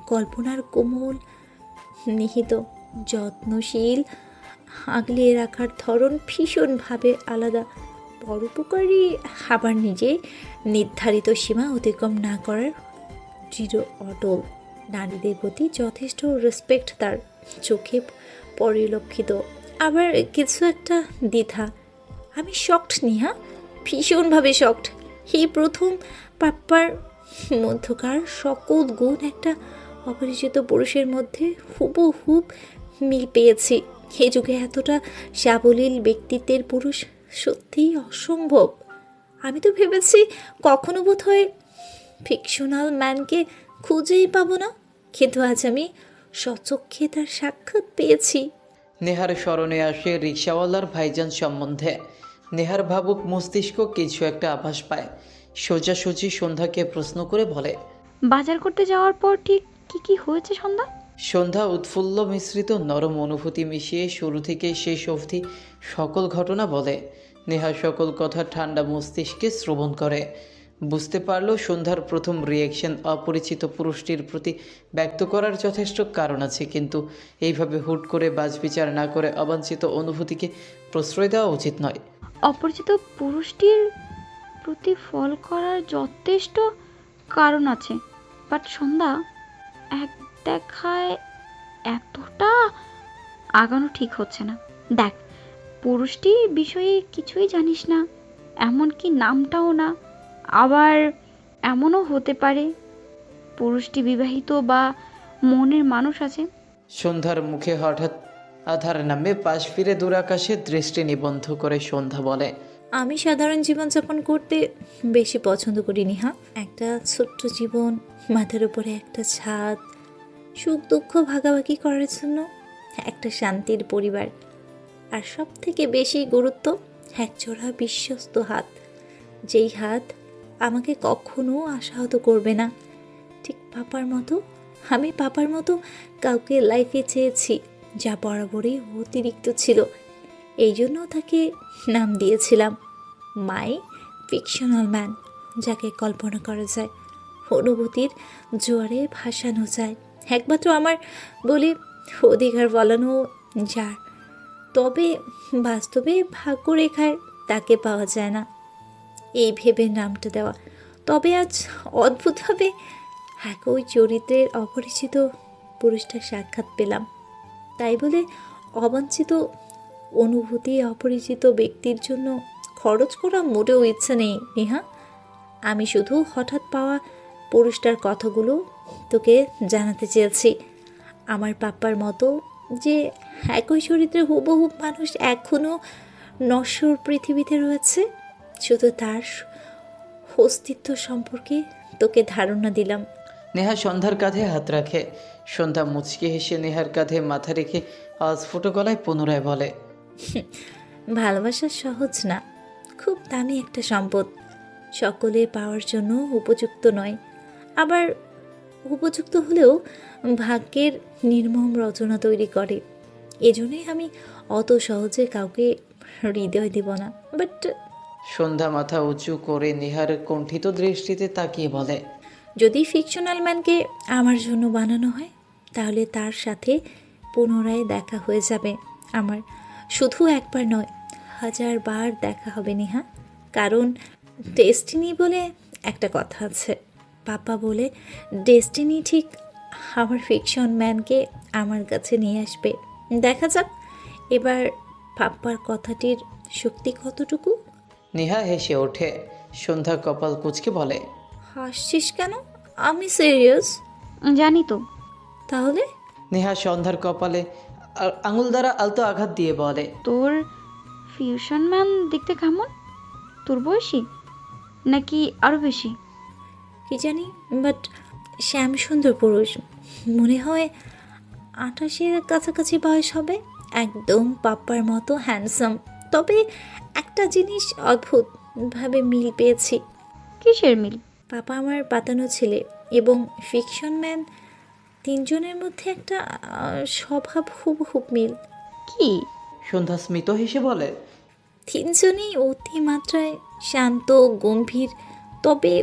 Speaker 4: কল্পনার কোমল নিহিত যত্নশীল আগলে রাখার ধরন ভীষণভাবে আলাদা। পরোপকারী আবার নিজে নির্ধারিত সীমা অতিক্রম না করার দৃঢ় অটল। নারীদের প্রতি যথেষ্ট রেসপেক্ট তার চোখে পরিলক্ষিত। আবার কিছু একটা দ্বিধা। আমি শকড নিহা, ভীষণভাবে শকড। এই প্রথম পাপ্পার মধ্যকার সকল গুণ একটা অপরিচিত পুরুষের মধ্যে হুবহুব মিল পেয়েছি। এ যুগে এতটা সাবলীল ব্যক্তিত্বের পুরুষ সত্যিই অসম্ভব। আমি তো ভেবেছি কখনো বোধ হয় ফিকশনাল ম্যানকে খুঁজেই পাবো না, কিন্তু আজ আমি স্বচক্ষে তার সাক্ষাৎ পেয়েছি।
Speaker 2: নেহার স্মরণে আসে রিক্সাওয়ালার ভাইজান সম্বন্ধে। নেহার ভাবুক মস্তিষ্ক কিছু একটা আভাস পায়। সোজাসুজি সন্ধ্যাকে প্রশ্ন করে বলে,
Speaker 8: বাজার করতে যাওয়ার পর ঠিক কি কি হয়েছে সন্ধ্যা?
Speaker 2: সন্ধ্যা উৎফুল্ল মিশ্রিত নরম অনুভূতি মিশিয়ে শুরু থেকে শেষ অবধি সকল ঘটনা বলে। নেহা সকল কথা ঠান্ডা মস্তিষ্কে শ্রবণ করে। বুঝতে পারল সন্ধ্যার প্রথম রিয়াকশন অপরিচিত পুরুষটির প্রতি ব্যক্ত করার যথেষ্ট কারণ আছে, কিন্তু এইভাবে হুট করে বাছবিচার না করে অবাঞ্ছিত অনুভূতিকে প্রশ্রয় দেওয়া উচিত নয়।
Speaker 8: অপরিচিত পুরুষটির প্রতি ফল করার যথেষ্ট কারণ আছে, বাট সন্ধ্যা এক দেখায় এতটা আগানো ঠিক হচ্ছে না। দেখ, পুরুষটি বিষয়ে কিছুই জানিস না, এমনকি নামটাও না। আবার এমনও হতে পারে পুরুষটি বিবাহিত বা মনের মানুষ আছে।
Speaker 2: সন্ধ্যার মুখে হঠাৎ আধার নামে পাশ ফিরে দূরাকাশে দৃষ্টি নিবন্ধ করে সন্ধ্যা বলে,
Speaker 4: আমি সাধারণ জীবনযাপন করতে বেশি পছন্দ করি নিহা। একটা ছোট্ট জীবন, মাথার উপরে একটা ছাদ, সুখ দুঃখ ভাগাভাগি করার জন্য একটা শান্তির পরিবার, আর সব থেকে বেশি গুরুত্ব একজোড়া বিশ্বস্ত হাত, যেই হাত আমাকে কখনো আশাহত করবে না। ঠিক পাপার মতো, আমি পাপার মতো কাউকে লাইফে চেয়েছি, যা বরাবরই অতিরিক্ত ছিল। এই জন্য তাকে নাম দিয়েছিলাম মাই ফিকশনাল ম্যান, যাকে কল্পনা করা যায়, অনুভূতির জোয়ারে ভাসানো যায়, একমাত্র আমার বলে অধিকার বলানো যার। তবে বাস্তবে ভাগ্যরেখায় তাকে পাওয়া যায় না, এই ভেবে নামটা দেওয়া। তবে আজ অদ্ভুতভাবে একই চরিত্রের অপরিচিত পুরুষটার সাক্ষাৎ পেলাম। তাই বলে অবাঞ্ছিত অনুভূতি অপরিচিত ব্যক্তির জন্য খরচ করা মোটেও ইচ্ছা নেই নেহা। আমি শুধু হঠাৎ পাওয়া পুরুষটার কথাগুলো তোকে জানাতে চেয়েছি। আমার পাপ্পার মতো যে একই চরিত্রে হুবহু মানুষ এখনও নশ্বর পৃথিবীতে রয়েছে, শুধু তার অস্তিত্ব সম্পর্কে তোকে ধারণা দিলাম।
Speaker 2: নেহা সন্ধ্যার কাঁধে হাত রাখে। সন্ধ্যা মুচকি হেসে নেহার কাঁধে মাথা রেখে অস্ফুট গলায় পুনরায় বলে,
Speaker 4: ভালোবাসা সহজ না, খুব দামি একটা সম্পদ, সকলে পাওয়ার জন্য উপযুক্ত নয়, আবার উপযুক্ত হলেও ভাগ্যের নির্মম রচনা তৈরি করে। এজন্যই আমি অত সহজে কাউকে হৃদয় দেব না। বাট
Speaker 2: সন্ধ্যা মাথা উঁচু করে নেহার কণ্ঠিত দৃষ্টিতে তাকিয়ে বলে,
Speaker 4: যদি ফিকশনাল ম্যানকে আমার জন্য বানানো হয়, তাহলে তার সাথে পুনরায় দেখা হয়ে যাবে আমার। শুধু একবার নয়, 1000 বার দেখা হবে নেহা। কারণ ডেস্টিনি বলে একটা কথা আছে। পাপা বলে ডেস্টিনি ঠিক আমার ফিকশন ম্যানকে আমার কাছে নিয়ে আসবে। দেখা যাক এবার পাপ্পার কথাটির শক্তি কতটুকু।
Speaker 2: নেহা হেসে ওঠে। সন্ধ্যা কপাল কুঁচকে বলে,
Speaker 4: হাসছিস কেন? আমি সিরিয়াস।
Speaker 8: জানি তো।
Speaker 4: তাহলে?
Speaker 2: নেহা সন্ধ্যার কপালে আঙুল দ্বারা আলতো আঘাত দিয়ে বলে,
Speaker 8: তোর ফিউশন ম্যান দেখতে কেমন? তোর বয়সী নাকি আরো বেশি?
Speaker 4: কি জানি, বাট শ্যাম সুন্দর পুরুষ, মনে হয় 28-এর কাছাকাছি বয়স হবে, একদম পাপ্পার মতো হ্যান্ডসাম। তবে একটা জিনিস অদ্ভুতভাবে মিল পেয়েছি।
Speaker 8: কিসের মিল?
Speaker 4: পাপা আমার পাতানো ছেলে এবং ফিকশন ম্যান, তিনজনের মধ্যে একটা স্বভাব হুবহুব মিল।
Speaker 8: কি?
Speaker 2: সন্ধ্যা স্মিত হেসে বলে,
Speaker 4: তিনজনেই অতিমাত্রায় শান্ত, গম্ভীর, তবে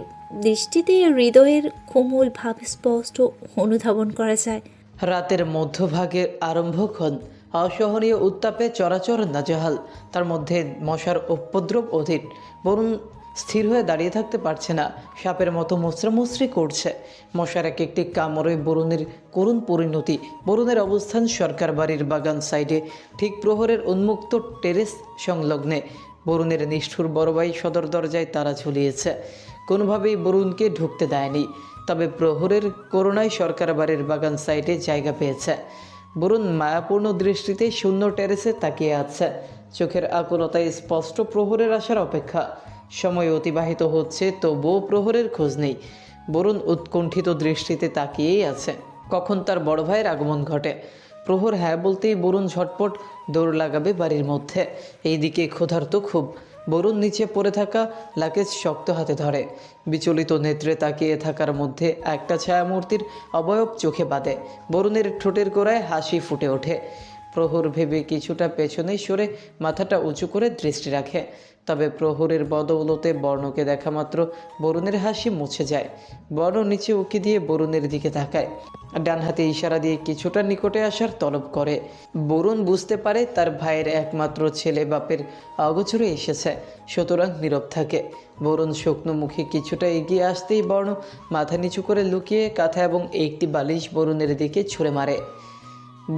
Speaker 4: দৃষ্টিতে হৃদয়ের কোমল ভাব স্পষ্ট অনুধাবন করা যায়।
Speaker 2: রাতের মধ্যভাগের আরম্ভক্ষণ অসহনীয় উত্তাপে চরাচর নাজেহাল, তার মধ্যে মশার উপদ্রব অধিক। বরুণ স্থির হয়ে দাঁড়িয়ে থাকতে পারছে না, সাপের মতো মোচড়ামুচড়ি করছে। মশার এক একটি কামড়ে বরুণের করুণ পরিণতি। বরুণের অবস্থান সরকার বাড়ির বাগান সাইডে, ঠিক প্রহরের উন্মুক্ত টেরেস সংলগ্নে। বরুণের নিষ্ঠুর বড় ভাই সদর দরজায় তালা ঝুলিয়েছে, কোনোভাবেই বরুণকে ঢুকতে দেয়নি। তবে প্রহরের করোনায় সরকার বাড়ির বাগান সাইডে জায়গা পেয়েছে। বরুণ মায়াপূর্ণ দৃষ্টিতে শূন্য টেরেসে তাকিয়ে আছে, চোখের আকুলতায় স্পষ্ট প্রহরের আসার অপেক্ষা। সময় অতিবাহিত হচ্ছে, তবুও প্রহরের খোঁজ নেই। বরুণ উৎকণ্ঠিত দৃষ্টিতে তাকিয়েই আছে, কখন তার বড় ভাইয়ের আগমন ঘটে। প্রহর হ্যাঁ বলতেই বরুণ ঝটপট দৌড় লাগাবে বাড়ির মধ্যে। এইদিকে ক্ষুধার্ত খুব। বরুণ নিচে পড়ে থাকা লাকেজ শক্ত হাতে ধরে, বিচলিত নেত্রে তাকিয়ে থাকার মধ্যে একটা ছায়ামূর্তির অবয়ব চোখে বাঁধে। বরুণের ঠোঁটের গোড়ায় হাসি ফুটে ওঠে। প্রহর ভেবে কিছুটা পেছনে সরে মাথাটা উঁচু করে দৃষ্টি রাখে। তবে প্রহরের বদৌলতে বর্ণকে দেখা মাত্র বরুণের হাসি মুছে যায়। বর্ণ নিচে উকি দিয়ে বরুণের দিকে তাকায়, ডান হাতে ইশারা দিয়ে কিছুটা নিকটে আসার তলব করে। বরুণ বুঝতে পারে তার ভাইয়ের একমাত্র ছেলে বাপের অগোচরে এসেছে, সুতরাং নীরব থাকে। বরুণ শুকনো মুখে কিছুটা এগিয়ে আসতেই বর্ণ মাথা নিচু করে লুকিয়ে কাঁথা এবং একটি বালিশ বরুণের দিকে ছুঁড়ে মারে।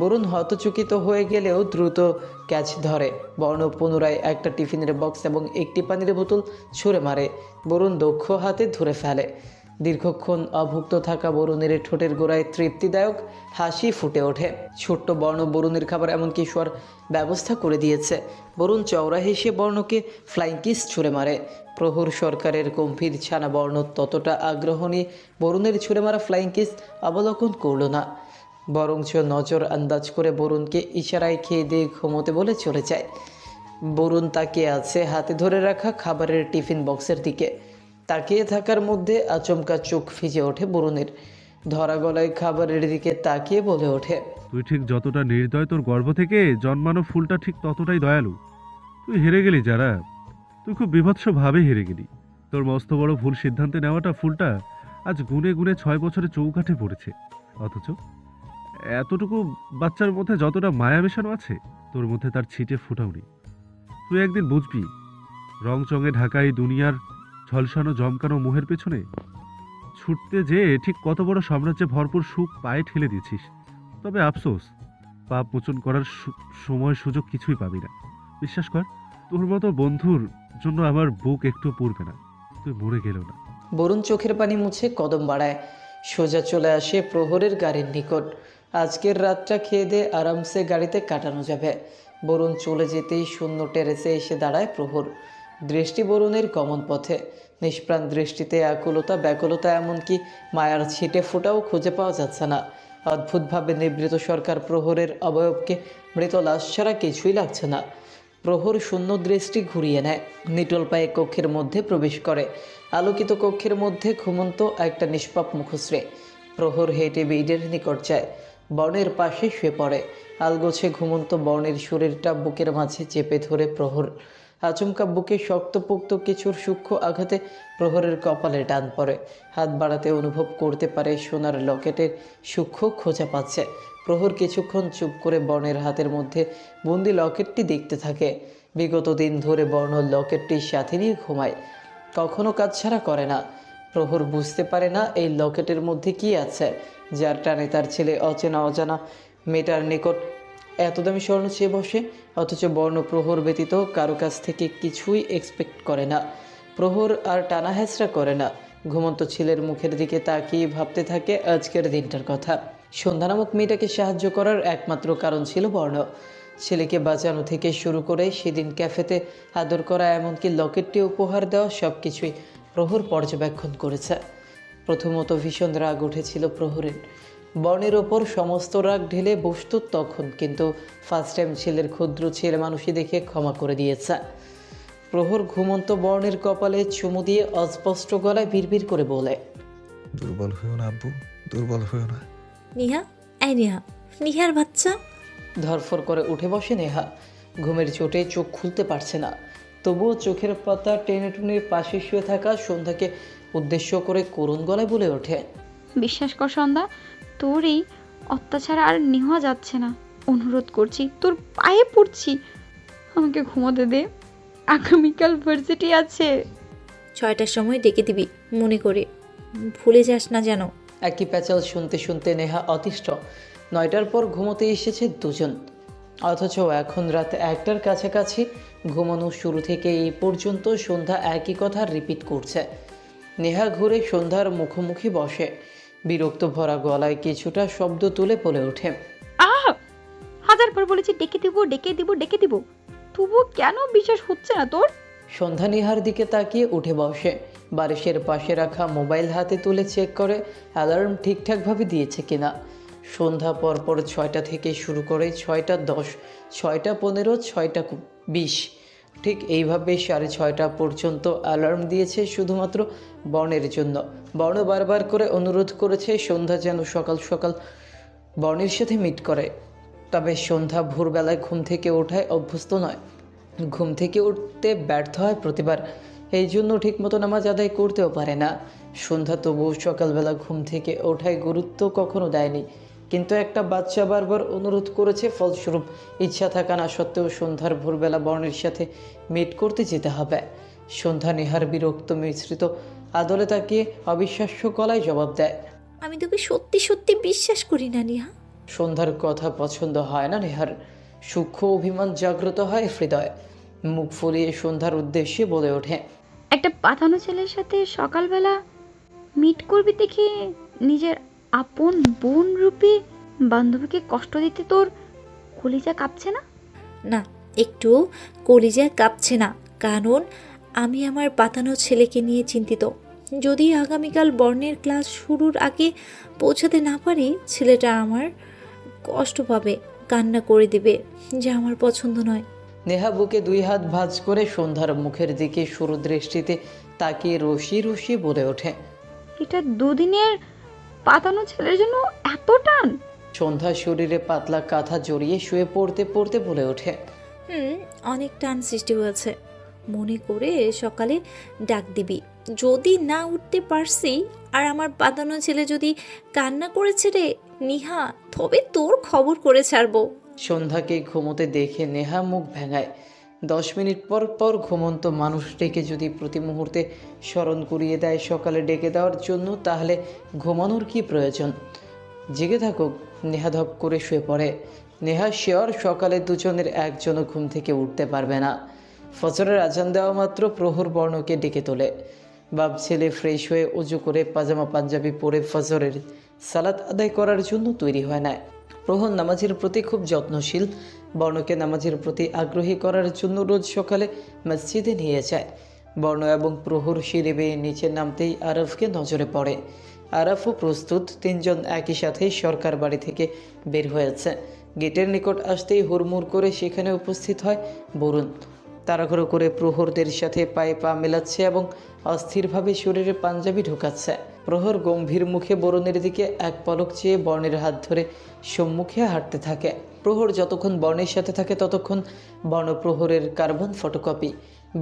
Speaker 2: বরুণ হতচকিত হয়ে গেলেও দ্রুত ক্যাচ ধরে। বর্ণ পুনরায় একটা টিফিনের বক্স এবং একটি পানির বোতল ছুঁড়ে মারে। বরুণ দক্ষ হাতে ধরে ফেলে। দীর্ঘক্ষণ অভুক্ত থাকা বরুণের ঠোঁটের গোড়ায় তৃপ্তিদায়ক হাসি ফুটে ওঠে। ছোট্ট বর্ণ বরুণের খাবার এমনকি শোয়ার ব্যবস্থা করে দিয়েছে। বরুণ চওড়া হেসে বর্ণকে ফ্লাইং কিস ছুঁড়ে মারে। প্রহর সরকারের গম্ভীর ছানা বর্ণ ততটা আগ্রহ নিয়ে বরুণের ছুঁড়ে মারা ফ্লাইং কিস অবলোকন করল না, বরঞ্চ নজর আন্দাজ করে বরুণকে ইশারায় খেয়ে দিয়ে ঘুমোতে বলে চলে যায়। বরুণ তাকিয়ে আছে হাতে ধরে রাখা খাবারের টিফিন বক্সের দিকে। তাকিয়ে থাকার মধ্যে আচমকা চোখ ভিজে ওঠে বরুণের। ধরা গলায় খাবারের দিকে তাকিয়ে বলে ওঠে,
Speaker 6: তুই ঠিক যতটা নির্দয়, তোর গর্ভ থেকে জন্মানো ফুলটা ঠিক ততটাই দয়ালু। তুই হেরে গেলি যারা, তুই খুব বিভৎসভাবে হেরে গেলি। তোর মস্ত বড় ভুল সিদ্ধান্তে নেওয়াটা ফুলটা আজ গুনে গুনে 6 বছরে চৌকাঠে পড়েছে। অথচ এতটুকু বাচ্চার মধ্যে যতটা মায়া মেশানো আছে, তোর মধ্যে তার ছিটে ফোটাও নেই। তুই একদিন বুঝবি রং চঙে ঢাকা এই দুনিয়ার ঝলসানো জমকানো মোহের পেছনে ছুটতে যেয়ে ঠিক কত বড় সাম্রাজ্যে ভরপুর সুখ পায়ে ঠেলে দিয়েছিস। তবে আফসোস, পাপ মোচন করার সময় সুযোগ কিছুই পাবি না। বিশ্বাস কর, তোর মতো বন্ধুর জন্য আমার বুক একটু পুড়বে না। তুই মরে গেলেও না।
Speaker 2: বরুণ চোখের পানি মুছে কদম বাড়ায়, সোজা চলে আসে প্রহরের গাড়ির নিকট। আজকের রাতটা খেয়ে দিয়ে আরামসে গাড়িতে কাটানো যাবে। বরুণ চলে যেতেই শূন্য টেরেসে এসে দাঁড়ায় প্রহর। দৃষ্টি বরুণের গমন পথে, নিষ্প্রাণ দৃষ্টিতে আকুলতা ব্যাকুলতা এমনকি মায়ার ছিটে ফোটাও খুঁজে পাওয়া যাচ্ছে না। অদ্ভুতভাবে নিবৃত সরকার প্রহরের অবয়বকে মৃত লাশ ছাড়া কিছুই লাগছে না। প্রহর শূন্য দৃষ্টি ঘুরিয়ে নেয়, নিটল পায়ে কক্ষের মধ্যে প্রবেশ করে। আলোকিত কক্ষের মধ্যে ঘুমন্ত একটা নিষ্পাপ মুখশ্রী। প্রহর হেঁটে বেডের নিকট যায়, বর্ণের পাশে শুয়ে পড়ে। আলগোছে ঘুমন্ত বর্ণের শরীরটা বুকের মাঝে চেপে ধরে প্রহর। আচমকা বুকে শক্তপোক্ত কিছুর সূক্ষ্ম আঘাতে প্রহরের কপালে টান পড়ে। হাত বাড়াতে অনুভব করতে পারে সোনার লকেটের সূক্ষ্ম খোঁজা পাচ্ছে। প্রহর কিছুক্ষণ চুপ করে বর্ণের হাতের মধ্যে বন্দি লকেটটি দেখতে থাকে। বিগত দিন ধরে বর্ণ লকেটটির সাথে নিয়ে ঘুমায়, কখনো কাজছাড়া করে না। প্রহর বুঝতে পারে না এই লকেটের মধ্যে কি আছে, যার টানে তার ছেলে অচেনা অজানা মেয়েটার নিকট এত দামি স্বর্ণ চেয়ে বসে। অথচ বর্ণ প্রহর ব্যতীত কারো কাছ থেকে কিছুই এক্সপেক্ট করে না। প্রহর আর টানা হেঁচড়া করে না, ঘুমন্ত ছেলের মুখের দিকে তাকিয়ে ভাবতে থাকে আজকের দিনটার কথা। সন্ধ্যা নামক মেয়েটাকে সাহায্য করার একমাত্র কারণ ছিল বর্ণ। ছেলেকে বাঁচানো থেকে শুরু করে সেদিন ক্যাফেতে আদর করা, এমনকি লকেটটি উপহার দেওয়া, সব কিছুই প্রহর পর্যবেক্ষণ করেছে। প্রথমত ভীষণ রাগ উঠেছিল প্রহরের। বর্ণের ওপর সমস্ত রাগ ঢেলে বসত তখন, কিন্তু ফার্স্ট টাইম ছেলের ক্ষুদ্র ছেলে মানুষই দেখে ক্ষমা করে দিয়েছে। প্রহর ঘুমন্ত বর্ণের কপালে চুমু দিয়ে অস্পষ্ট গলায় বিড়বিড় করে বলে,
Speaker 3: দুর্বল হইও না আব্বু, দুর্বল হইও না।
Speaker 4: নেহা, এই নেহা, নেহার বাচ্চা।
Speaker 2: ধরফর করে উঠে বসে নেহা। ঘুমের চোটে চোখ খুলতে পারছে না, তবুও চোখের পাতা টেনে টুনে পাশে শুয়ে থাকা সন্ধ্যাকে উদ্দেশ্য করে করুণ গলায় বলে ওঠে।
Speaker 8: বিশ্বাস কর সন্ধ্যা, তোর এই অত্যাচার আর নেওয়া যাচ্ছে না। অনুরোধ করছি, তোর পায়ে পড়ছি, আমাকে ঘুমোতে দে। আগামীকাল ভার্সিটি আছে।
Speaker 4: 6টার সময় ডেকে দিবি মনে করে, ভুলে যাস না যেন।
Speaker 2: একই প্যাচাল শুনতে শুনতে নেহা অতিষ্ঠ। 9টার পর ঘুমোতে এসেছে দুজন, অথচ এখন রাত 1টার কাছাকাছি। ঘুমানো শুরু থেকে এই পর্যন্ত সন্ধ্যা একই কথা রিপিট করছে। নেহা ঘুরে সন্ধ্যার মুখোমুখি বসে, বিরক্ত ভরা গলায় কিছুটা শব্দ তুলে বলে ওঠে।
Speaker 8: আহ! 1000 বার বলেছি ডেকে দিব, ডেকে দিব, ডেকে দিব, তবুও কেন বিশ্বাস হচ্ছে না তোর?
Speaker 2: সন্ধ্যা নেহার দিকে তাকিয়ে উঠে বসে, বারিশের পাশে রাখা মোবাইল হাতে তুলে চেক করে অ্যালার্ম ঠিকঠাকভাবে দিয়েছে কিনা। সন্ধ্যা পরপর 6টা থেকে শুরু করে 6টা10, 6টা15, 6টা20, ঠিক এইভাবে 6:30 পর্যন্ত অ্যালার্ম দিয়েছে শুধুমাত্র বর্ণের জন্য। বর্ণ বারবার করে অনুরোধ করেছে সন্ধ্যা যেন সকাল সকাল বর্ণের সাথে মিট করে। তবে সন্ধ্যা ভোরবেলায় ঘুম থেকে ওঠায় অভ্যস্ত নয়, ঘুম থেকে উঠতে ব্যর্থ হয় প্রতিবার, এই জন্য ঠিকমতো নামাজ আদায় করতেও পারে না। সন্ধ্যা তবুও সকালবেলা ঘুম থেকে ওঠায় গুরুত্ব কখনো দেয়নি, কিন্তু একটা বাচ্চা বারবার অনুরোধ করেছে, ফলস্বরূপ ইচ্ছা থাকা না সত্ত্বেও সন্ধ্যার ভোরবেলা বর্ণের সাথে মিট করতে যেতে হবে। সন্ধ্যা নেহার বিরক্ত মিশ্রিত আদলে তাকিয়ে অবিশ্বাস্য গলায় জবাব দেয়।
Speaker 4: আমি তোকে সত্যি সত্যি বিশ্বাস করি না নিহা।
Speaker 2: সন্ধ্যার কথা পছন্দ হয় না নেহার, সূক্ষ্ম অভিমান জাগ্রত হয় হৃদয়। মুখ ফুলিয়ে সন্ধ্যার উদ্দেশ্যে বলে ওঠে।
Speaker 8: একটা পাতানো ছেলের সাথে সকালবেলা মিট করবি দেখে নিজের আপন বোন রূপে বান্ধবীকে কষ্ট দিতে তোর কলিজা কাঁপছে না?
Speaker 4: না, একটু কলিজা কাঁপছে না, কারণ আমি আমার পাতানো ছেলেকে নিয়ে চিন্তিত। যদি আগামীকাল বর্ণের ক্লাস শুরুর আগে পৌঁছাতে না পারি, ছেলেটা আমার কষ্ট পাবে, কান্না করে দেবে, যা আমার পছন্দ নয়।
Speaker 2: নেহা বুকে 2 হাত ভাঁজ করে সন্ধ্যার মুখের দিকে সরু দৃষ্টিতে তাকিয়ে রসি রসি বলে ওঠে।
Speaker 8: এটা দুদিনের পাতানো ছেলের জন্য এত টান?
Speaker 2: সন্ধ্যা শরীরে পাতলা কাঁথা জড়িয়ে শুয়ে পড়তে পড়তে বলে ওঠে।
Speaker 4: অনেক টান সৃষ্টি হয়েছে, মনে করে সকালে ডাক দিবি। যদি না উঠতে পারছি আর আমার পাতানো ছেলে যদি কান্না করেছে রে নিহা, তবে তোর খবর করে ছাড়বো।
Speaker 2: সন্ধ্যাকে ঘুমোতে দেখে নেহা মুখ ভেঙায়। 10 মিনিট পর পর ঘুমন্ত মানুষটিকে যদি প্রতি মুহূর্তে স্মরণ করিয়ে দেয় সকালে ডেকে দেওয়ার জন্য, তাহলে ঘুমানোর কি প্রয়োজন? জেগে থাকুক। নেহা ধপ করে শুয়ে পড়ে। নেহা শিওর সকালে দুজনের একজনও ঘুম থেকে উঠতে পারবে না। ফজরের আজান দেওয়া মাত্র প্রহর বর্ণকে ডেকে তোলে। বাপ ছেলে ফ্রেশ হয়ে উজু করে পাজামা পাঞ্জাবি পরে ফজরের সালাত আদায় করার জন্য তৈরি হয় না। প্রহর নামাজের প্রতি খুব যত্নশীল। বর্ণকে নামাজের প্রতি আগ্রহী করার জন্য রোজ সকালে মসজিদে নিয়ে যায়। বর্ণ এবং প্রহর সিঁড়ি বেয়ে নিচে নামতেই আরফকে নজরে পড়ে। আরফও প্রস্তুত। 3 জন একই সাথে সরকার বাড়ি থেকে বের হয়েছে। গেটের নিকট আসতেই হুড়মুড় করে সেখানে উপস্থিত হয় বরুণ। তাড়াহুড়ো করে প্রহরদের সাথে পায়ে পা মেলাচ্ছে এবং অস্থিরভাবে শরীরে পাঞ্জাবি ঢোকাচ্ছে। প্রহর গম্ভীর মুখে বরুণের দিকে এক পলক চেয়ে বর্ণের হাত ধরে সম্মুখে হাঁটতে থাকে। প্রহর যতক্ষণ বর্ণের সাথে থাকে ততক্ষণ বর্ণ প্রহরের কার্বন ফটোকপি।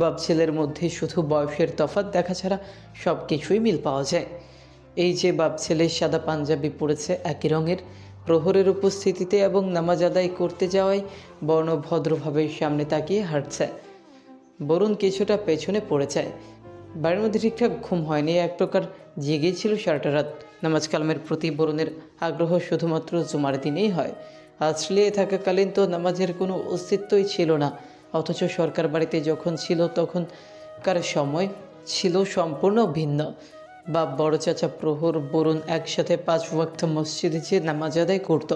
Speaker 2: বাপ ছেলের মধ্যে শুধু বয়সের তফাৎ দেখা ছাড়া সব কিছুই মিল পাওয়া যায়। এই যে বাপ ছেলে সাদা পাঞ্জাবি পরেছে একই রঙের, প্রহরের উপস্থিতিতে এবং নামাজ আদায় করতে যাওয়ায় বর্ণ ভদ্রভাবে সামনে তাকিয়ে হাঁটছে। বরুণ কিছুটা পেছনে পড়ে যায়। বাড়ির মধ্যে ঠিকঠাক ঘুম হয়নি, এক প্রকার জেগেই ছিল সারাটা রাত। নামাজ কালামের প্রতি বরুণের আগ্রহ শুধুমাত্র জুমার দিনেই হয়। অস্ট্রেলিয়ায় থাকাকালীন তো নামাজের কোনো অস্তিত্বই ছিল না, অথচ সরকার বাড়িতে যখন ছিল তখনকার সময় ছিল সম্পূর্ণ ভিন্ন। বাপ বড় চাচা প্রহর বরুণ একসাথে 5 ওয়াক্ত মসজিদে যেয়ে নামাজ আদায় করত।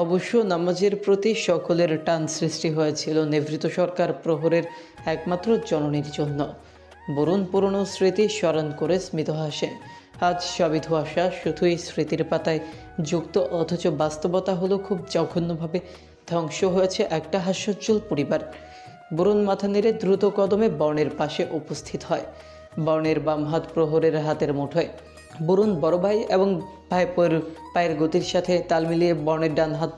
Speaker 2: অবশ্য নামাজের প্রতি সকলের টান সৃষ্টি হয়েছিল নিভৃত সরকার প্রহরের একমাত্র জননীর জন্য। বরুণ পুরনো স্মৃতি স্মরণ করে স্মিত হাসে। আজ সবই ধোঁয়াশা, শুধুই স্মৃতির পাতায় যুক্ত, অথচ বাস্তবতা হলো খুব জঘন্যভাবে ধ্বংস হয়েছে একটা হাস্যোজ্জ্বল পরিবার। বরুণ মাথা নেড়ে দ্রুত কদমে বর্ণের পাশে উপস্থিত হয়। বর্ণের বাম হাত প্রহরের হাতের মুঠোয়। বরুণ বড় ভাই এবং ভাই পায়ের গতির সাথে তাল মিলিয়ে বর্ণের ডান হাত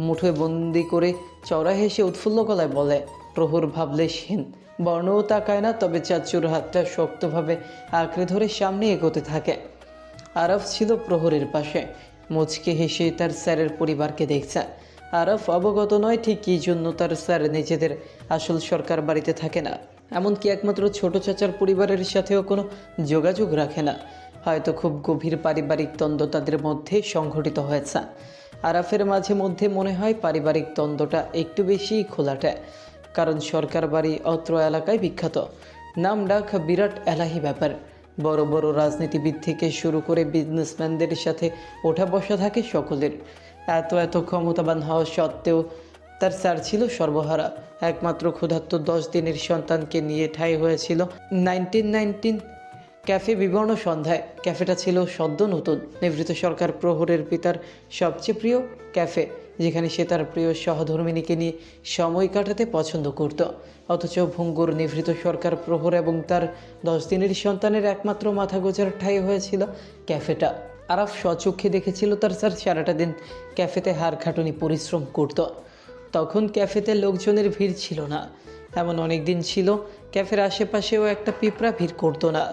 Speaker 2: মুঠোয় বন্দি করে চওড়া হেসে উৎফুল্ল গলায় বলে, প্রহর ভাবলে সেন বর্ণও তাকায় না, তবে চাচুর হাতটা শক্তভাবে আঁকড়ে ধরে সামনে এগোতে থাকে। আরাফ ছিল প্রহরের পাশে, মুচকে হেসে তার স্যারের পরিবারকে দেখছে। আরাফ অবগত নয় ঠিক কী জন্য তার স্যার নিজেদের আসল সরকার বাড়িতে থাকে না, এমনকি একমাত্র ছোট চাচার পরিবারের সাথেও কোনো যোগাযোগ রাখে না। হয়তো খুব গভীর পারিবারিক দ্বন্দ্ব তাদের মধ্যে সংঘটিত হয়েছে। আরাফের মাঝে মধ্যে মনে হয় পারিবারিক দ্বন্দ্বটা একটু বেশিই খোলাটে, কারণ সরকার বাড়ি অত্র এলাকায় বিখ্যাত, নাম ডাক বিরাট এলাহি ব্যাপার। বড় বড় রাজনীতিবিদ থেকে শুরু করে বিজনেসম্যানদের সাথে ওঠা বসা থাকে সকলের। এত ক্ষমতাবান হওয়া সত্ত্বেও তার স্যার ছিল সর্বহারা। একমাত্র ক্ষুধার্ত 10 দিনের সন্তানকে নিয়ে ঠাঁই হয়েছিল 1919 ক্যাফে বিবর্ণ সন্ধ্যায়। ক্যাফেটা ছিল সদ্য নতুন, নিভৃত সরকার প্রহরের পিতার সবচেয়ে প্রিয় ক্যাফে, যেখানে সে তার প্রিয় সহধর্মিণীকে নিয়ে সময় কাটাতে পছন্দ করত। অথচ ভঙ্গুর নিভৃত সরকার প্রহর এবং তার 10 দিনের সন্তানের একমাত্র মাথা গোজার ঠাঁই হয়েছিল ক্যাফেটা। আরাফ স্বচক্ষে দেখেছিল তার স্যার সারাটা দিন ক্যাফেতে হাড় খাটুনি পরিশ্রম করত। তখন ক্যাফেতে লোকজনের ভিড় ছিল না, এমন অনেক দিন ছিল ক্যাফের আশেপাশেও একটা পিঁপড়া ভিড় করতো না।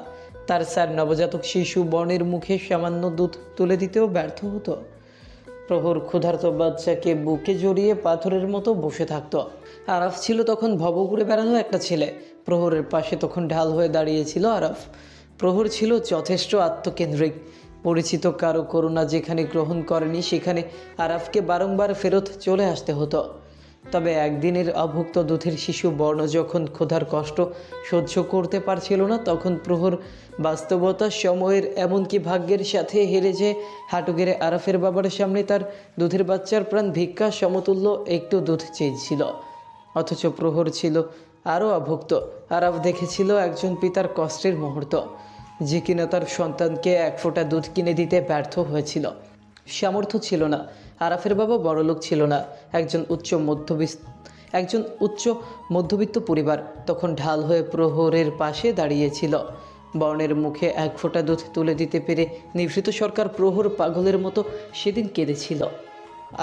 Speaker 2: তার স্যার নবজাতক শিশু বর্ণের মুখে সামান্য দুধ তুলে দিতেও ব্যর্থ হতো। প্রহর ক্ষুধার্ত বাচ্চাকে বুকে জড়িয়ে পাথরের মতো বসে থাকতো। আরাফ ছিল তখন ভবঘুরে বেড়ানো একটা ছেলে, প্রহরের পাশে তখন ঢাল হয়ে দাঁড়িয়েছিল আরাফ। প্রহর ছিল যথেষ্ট আত্মকেন্দ্রিক, পরিচিত কারো করুণা যেখানে গ্রহণ করেনি সেখানে আরাফকে বারংবার ফেরত চলে আসতে হতো। তবে একদিনের অভুক্ত দুধের শিশু বর্ণ যখন ক্ষুধার কষ্ট সহ্য করতে পারছিল না, তখন প্রহর বাস্তবতা, সময়ের এমনকি ভাগ্যের সাথে হেরে যেয়ে হাঁটু গেড়ে আরাফের বাবার সামনে তার দুধের বাচ্চার প্রাণ ভিক্ষা সমতুল্য একটু দুধ চেয়েছিল। অথচ প্রহর ছিল আরও অভুক্ত। আরাফ দেখেছিল একজন পিতার কষ্টের মুহূর্ত, যে কিনা তার সন্তানকে 1 ফোঁটা দুধ কিনে দিতে ব্যর্থ হয়েছিল। সামর্থ্য ছিল না, আরাফের বাবা বড়লোক ছিল না, একজন উচ্চ মধ্যবিত্ত পরিবার তখন ঢাল হয়ে প্রহরের পাশে দাঁড়িয়েছিল। বর্ণের মুখে 1 ফোঁটা দুধ তুলে দিতে পেরে নিভৃত সরকার প্রহর পাগলের মতো সেদিন কেঁদেছিল।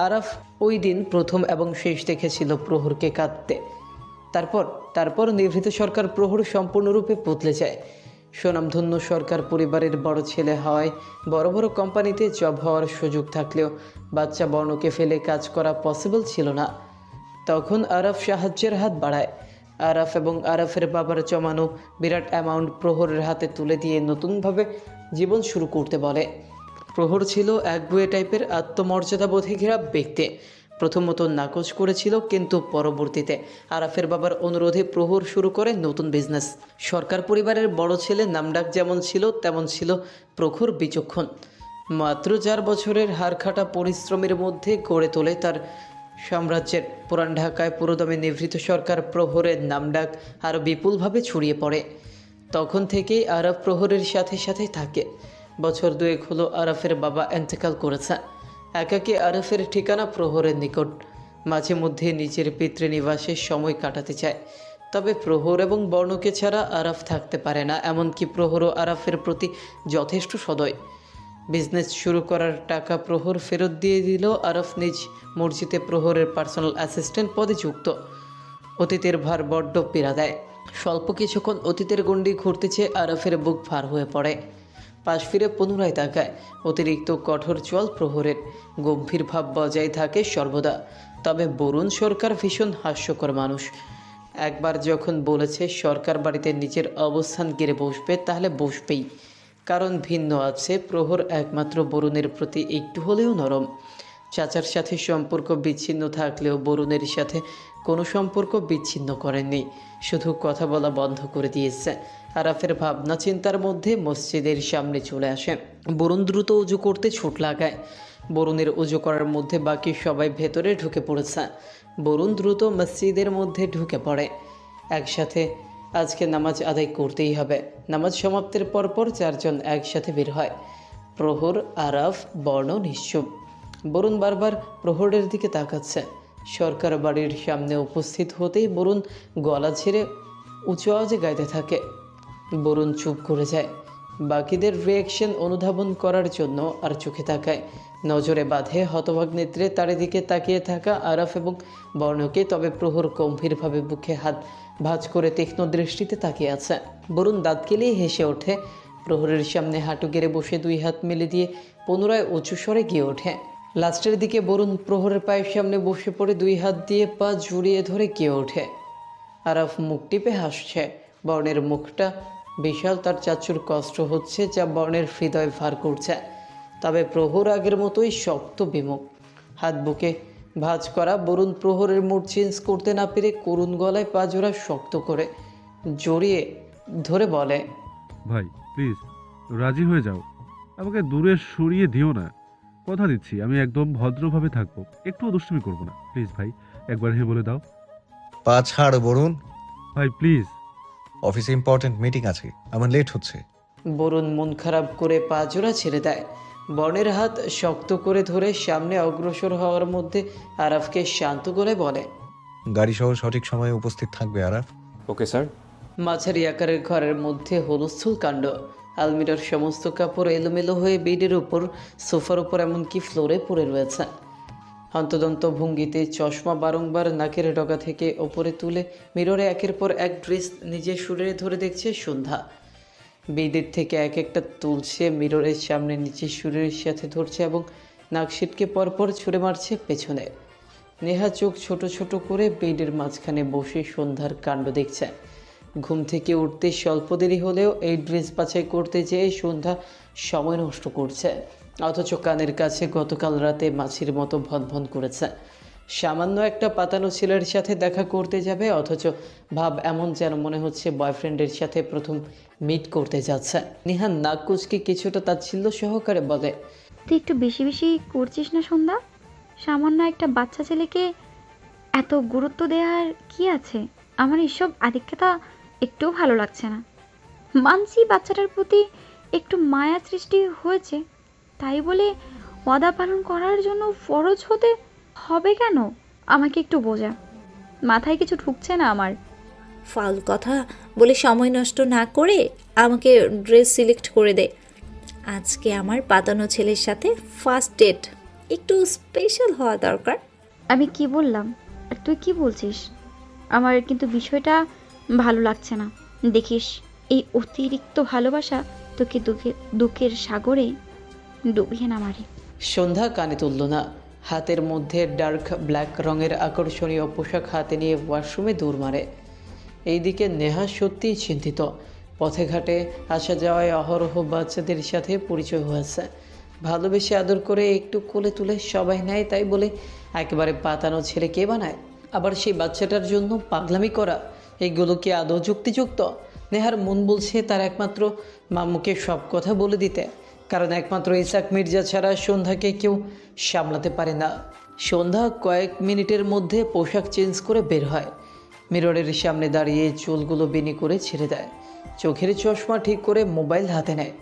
Speaker 2: আরাফ ওই দিন প্রথম এবং শেষ দেখেছিল প্রহরকে কাঁদতে। তারপর নিভৃত সরকার প্রহর সম্পূর্ণরূপে বদলে যায়। সুনামধন্য সরকার পরিবারের বড় ছেলে হওয়ায় বড় বড় কোম্পানিতে জব হওয়ার সুযোগ থাকলেও বাচ্চা বর্ণকে ফেলে কাজ করা পসিবল ছিল না। তখন আরাফ সাহায্যের হাত বাড়ায়। আরাফ এবং আরাফের বাবার জমানো বিরাট অ্যামাউন্ট প্রহরের হাতে তুলে দিয়ে নতুনভাবে জীবন শুরু করতে বলে। প্রহর ছিল একগুঁয়ে টাইপের আত্মমর্যাদাবোধে ঘেরা ব্যক্তি। প্রথমত নাকচ করেছিল, কিন্তু পরবর্তীতে আরাফের বাবার অনুরোধে প্রহর শুরু করে নতুন বিজনেস। সরকার পরিবারের বড় ছেলে নামডাক যেমন ছিল তেমন ছিল প্রখর বিচক্ষণ। মাত্র 4 বছরের হাড়খাটা পরিশ্রমের মধ্যে গড়ে তোলে তার সাম্রাজ্যের। পুরান ঢাকায় পুরোদমে নিভৃত সরকার প্রহরের নামডাক আরও বিপুলভাবে ছড়িয়ে পড়ে। তখন থেকেই আরাফ প্রহরের সাথে সাথে থাকে। বছর 2 হলো আরাফের বাবা ইন্তেকাল করেছে। একাকী আরাফের ঠিকানা প্রহরের নিকট। মাঝে মধ্যে নিজের পিতৃনিবাসে সময় কাটাতে চায়, তবে প্রহর এবং বর্ণকে ছাড়া আরাফ থাকতে পারে না। এমনকি প্রহরও আরাফের প্রতি যথেষ্ট সদয়। বিজনেস শুরু করার টাকা প্রহর ফেরত দিয়ে দিল। আরাফ নিজ মসজিদে প্রহরের পার্সোনাল অ্যাসিস্ট্যান্ট পদে যুক্ত। অতীতের ভার বড্ড পীড়া দেয়। স্বল্প কিছুক্ষণ অতীতের গণ্ডি ঘুরতে চেয়ে আরাফের বুক ভার হয়ে পড়ে। পাশ ফিরে পুনরায় তাকায়। অতিরিক্ত কঠোর চল প্রহরের, গম্ভীর ভাব বজায় থাকে সর্বদা। তবে বরুণ সরকার ভীষণ হাস্যকর মানুষ। একবার যখন বলেছে সরকার বাড়িতে নিজের অবস্থান গেড়ে বসবে, তাহলে বসবেই। কারণ ভিন্ন আছে, প্রহর একমাত্র বরুণের প্রতি একটু হলেও নরম। চাচার সাথে সম্পর্ক বিচ্ছিন্ন থাকলেও বরুণের সাথে কোনো সম্পর্ক বিচ্ছিন্ন করেননি, শুধু কথা বলা বন্ধ করে দিয়েছে। আরাফের ভাবনা চিন্তার মধ্যে মসজিদের সামনে চলে আসে। বরুণ দ্রুত উজু করতে ছুট লাগায়। বরুণের উজু করার মধ্যে বাকি সবাই ভেতরে ঢুকে পড়েছে। বরুণ দ্রুত মসজিদের মধ্যে ঢুকে পড়ে। একসাথে আজকে নামাজ আদায় করতেই হবে। নামাজ সমাপ্তির পরপর 4 জন একসাথে বের হয়। প্রহর, আরাফ, বর্ণ নিশ্চুপ। বরুণ বারবার প্রহরের দিকে তাকাচ্ছে। সরকার বাড়ির সামনে উপস্থিত হতেই বরুণ গলা ছেড়ে উঁচু আওয়াজে গাইতে থাকে। বরুণ চুপ করে যায়। বাকিদের রিয়াকশন অনুধাবন করার জন্য আর চোখে তাকায়। নজরে বাঁধে হতভাগ নেত্রে তার দিকে তাকিয়ে থাকা আরাফ এবং বর্ণকে। তবে প্রহর গম্ভীরভাবে বুকে হাত ভাঁজ করে তীক্ষ্ণ দৃষ্টিতে তাকিয়ে আছে। বরুণ দাঁত কেলিয়ে হেসে ওঠে। প্রহরের সামনে হাঁটু গেড়ে বসে 2 হাত মেলে দিয়ে পুনরায় উঁচু স্বরে গিয়ে ওঠে। লাস্টের দিকে বরুণ প্রহরের পায়ের সামনে বসে পড়ে 2 হাত দিয়ে পা জড়িয়ে ধরে গিয়ে ওঠে। আরাফ মুখ টিপে হাসছে। বর্ণের মুখটা বিশাল, তার চাচুর কষ্ট হচ্ছে যা বর্ণের হৃদয় ভার করছে। তবে প্রহর আগের মতোই শক্ত বিমুখ, হাত বুকে ভাঁজ করা। বরুণ প্রহরের মুড চেঞ্জ করতে না পেরে করুণ গলায় পা জোড়া শক্ত করে জড়িয়ে ধরে বলে,
Speaker 6: ভাই প্লিজ রাজি হয়ে যাও, আমাকে দূরে সরিয়ে দিও না। কথা দিচ্ছি আমি একদম ভদ্রভাবে থাকবো, একটুও দুষ্টুমি করবো না। প্লিজ ভাই, একবার হ্যাঁ বলে দাও।
Speaker 3: পা ছাড় বরুণ,
Speaker 6: ভাই প্লিজ।
Speaker 3: অফিসে ইম্পর্টেন্ট মিটিং আছে, আমার লেট হচ্ছে।
Speaker 2: বরুণ মন খারাপ করে পা জোড়া ছেড়ে দেয়। বর্ণের হাত শক্ত করে ধরে সামনে অগ্রসর হওয়ার মধ্যে আরাফকে শান্ত করে বলে,
Speaker 3: গাড়ি সহ সঠিক সময়ে উপস্থিত থাকবে আরাফ।
Speaker 11: Okay sir.
Speaker 2: মাঝারি আকারের ঘরের মধ্যে হুলস্থুল কাণ্ড। আলমিরার সমস্ত কাপড় এলোমেলো হয়ে বেডের উপর, সোফার উপর, এমনকি ফ্লোরে পড়ে রয়েছে। হন্তদন্ত ভঙ্গিতে চশমা বারংবার নাকের ডগা থেকে ওপরে তুলে মিররে একের পর এক ড্রেস নিজের শরীরে ধরে দেখছে সন্ধ্যা। বেডের থেকে এক একটা তুলছে, মিররের সামনে নিচে শরীরের সাথে ধরছে এবং নাক সিটকে পরপর ছুঁড়ে মারছে পেছনে। নেহা চোখ ছোট ছোট করে বেডের মাঝখানে বসে সন্ধ্যার কাণ্ড দেখছে। ঘুম থেকে উঠতে স্বল্প দেরি হলেও এই ড্রেস বাছাই করতে যেয়ে সন্ধ্যা সময় নষ্ট করছে। অথচ কানের কাছে গতকাল রাতে মাছির মতো ভনভন করেছে। সামান্য একটা পাতানো ছেলের সাথে দেখা করতে যাবে, অথচ ভাব এমন যেন মনে হচ্ছে বয়ফ্রেন্ডের সাথে প্রথম মিট করতে যাচ্ছে। নিহান নাক কুচকে কিছুটা তাচ্ছিল্য সহকারে বলে,
Speaker 8: তুই একটু বেশি বেশি করছিস না সন্ধ্যা? সামান্য একটা বাচ্চা ছেলেকে এত গুরুত্ব দেওয়ার কি আছে? আমার এসব আধিক্যতা একটুও ভালো লাগছে না। মানছি বাচ্চাটার প্রতি একটু মায়া সৃষ্টি হয়েছে, তাই বলে ওয়াদা পালন করার জন্য ফরজ হতে হবে কেন? আমাকে একটু বোঝা, মাথায় কিছু ঢুকছে না আমার।
Speaker 4: ফাউল কথা বলে সময় নষ্ট না করে আমাকে ড্রেস সিলেক্ট করে দে। আজকে আমার পাতানো ছেলের সাথে ফার্স্ট ডেট, একটু স্পেশাল হওয়া দরকার।
Speaker 8: আমি কি বললাম আর তুই কি বলছিস? আমার কিন্তু বিষয়টা ভালো লাগছে না। দেখিস এই অতিরিক্ত ভালোবাসা তোকে দুঃখের সাগরে ডুবিয়ে না মারে।
Speaker 2: সন্ধ্যা কানে তুলল না। হাতের মধ্যে ডার্ক ব্ল্যাক রঙের আকর্ষণীয় পোশাক হাতে নিয়ে ওয়াশরুমে দৌড় মারে। এইদিকে নেহা সত্যিই চিন্তিত। পথে ঘাটে আসা যাওয়ায় অহরহ বাচ্চাদের সাথে পরিচয় হয়েছে। ভালোবেসে আদর করে একটু কোলে তুলে সবাই নেয়, তাই বলে একেবারে পাতানো ছেলে কে বানায়? আবার সেই বাচ্চাটার জন্য পাগলামি করা, এগুলো কি আদৌ যুক্তিযুক্ত? নেহার মন বলছে তার একমাত্র মাম্মুকে সব কথা বলে দিতে, কারণ একমাত্র ইসাক মির্জা ছাড়া সন্ধ্যাকে কেউ সামলাতে পারে না। সন্ধ্যা কয়েক মিনিটের মধ্যে পোশাক চেঞ্জ করে বের হয়। মিররের সামনে দাঁড়িয়ে চুলগুলো বেনি করে ছেড়ে দেয়, চোখের চশমা ঠিক করে মোবাইল হাতে নেয়।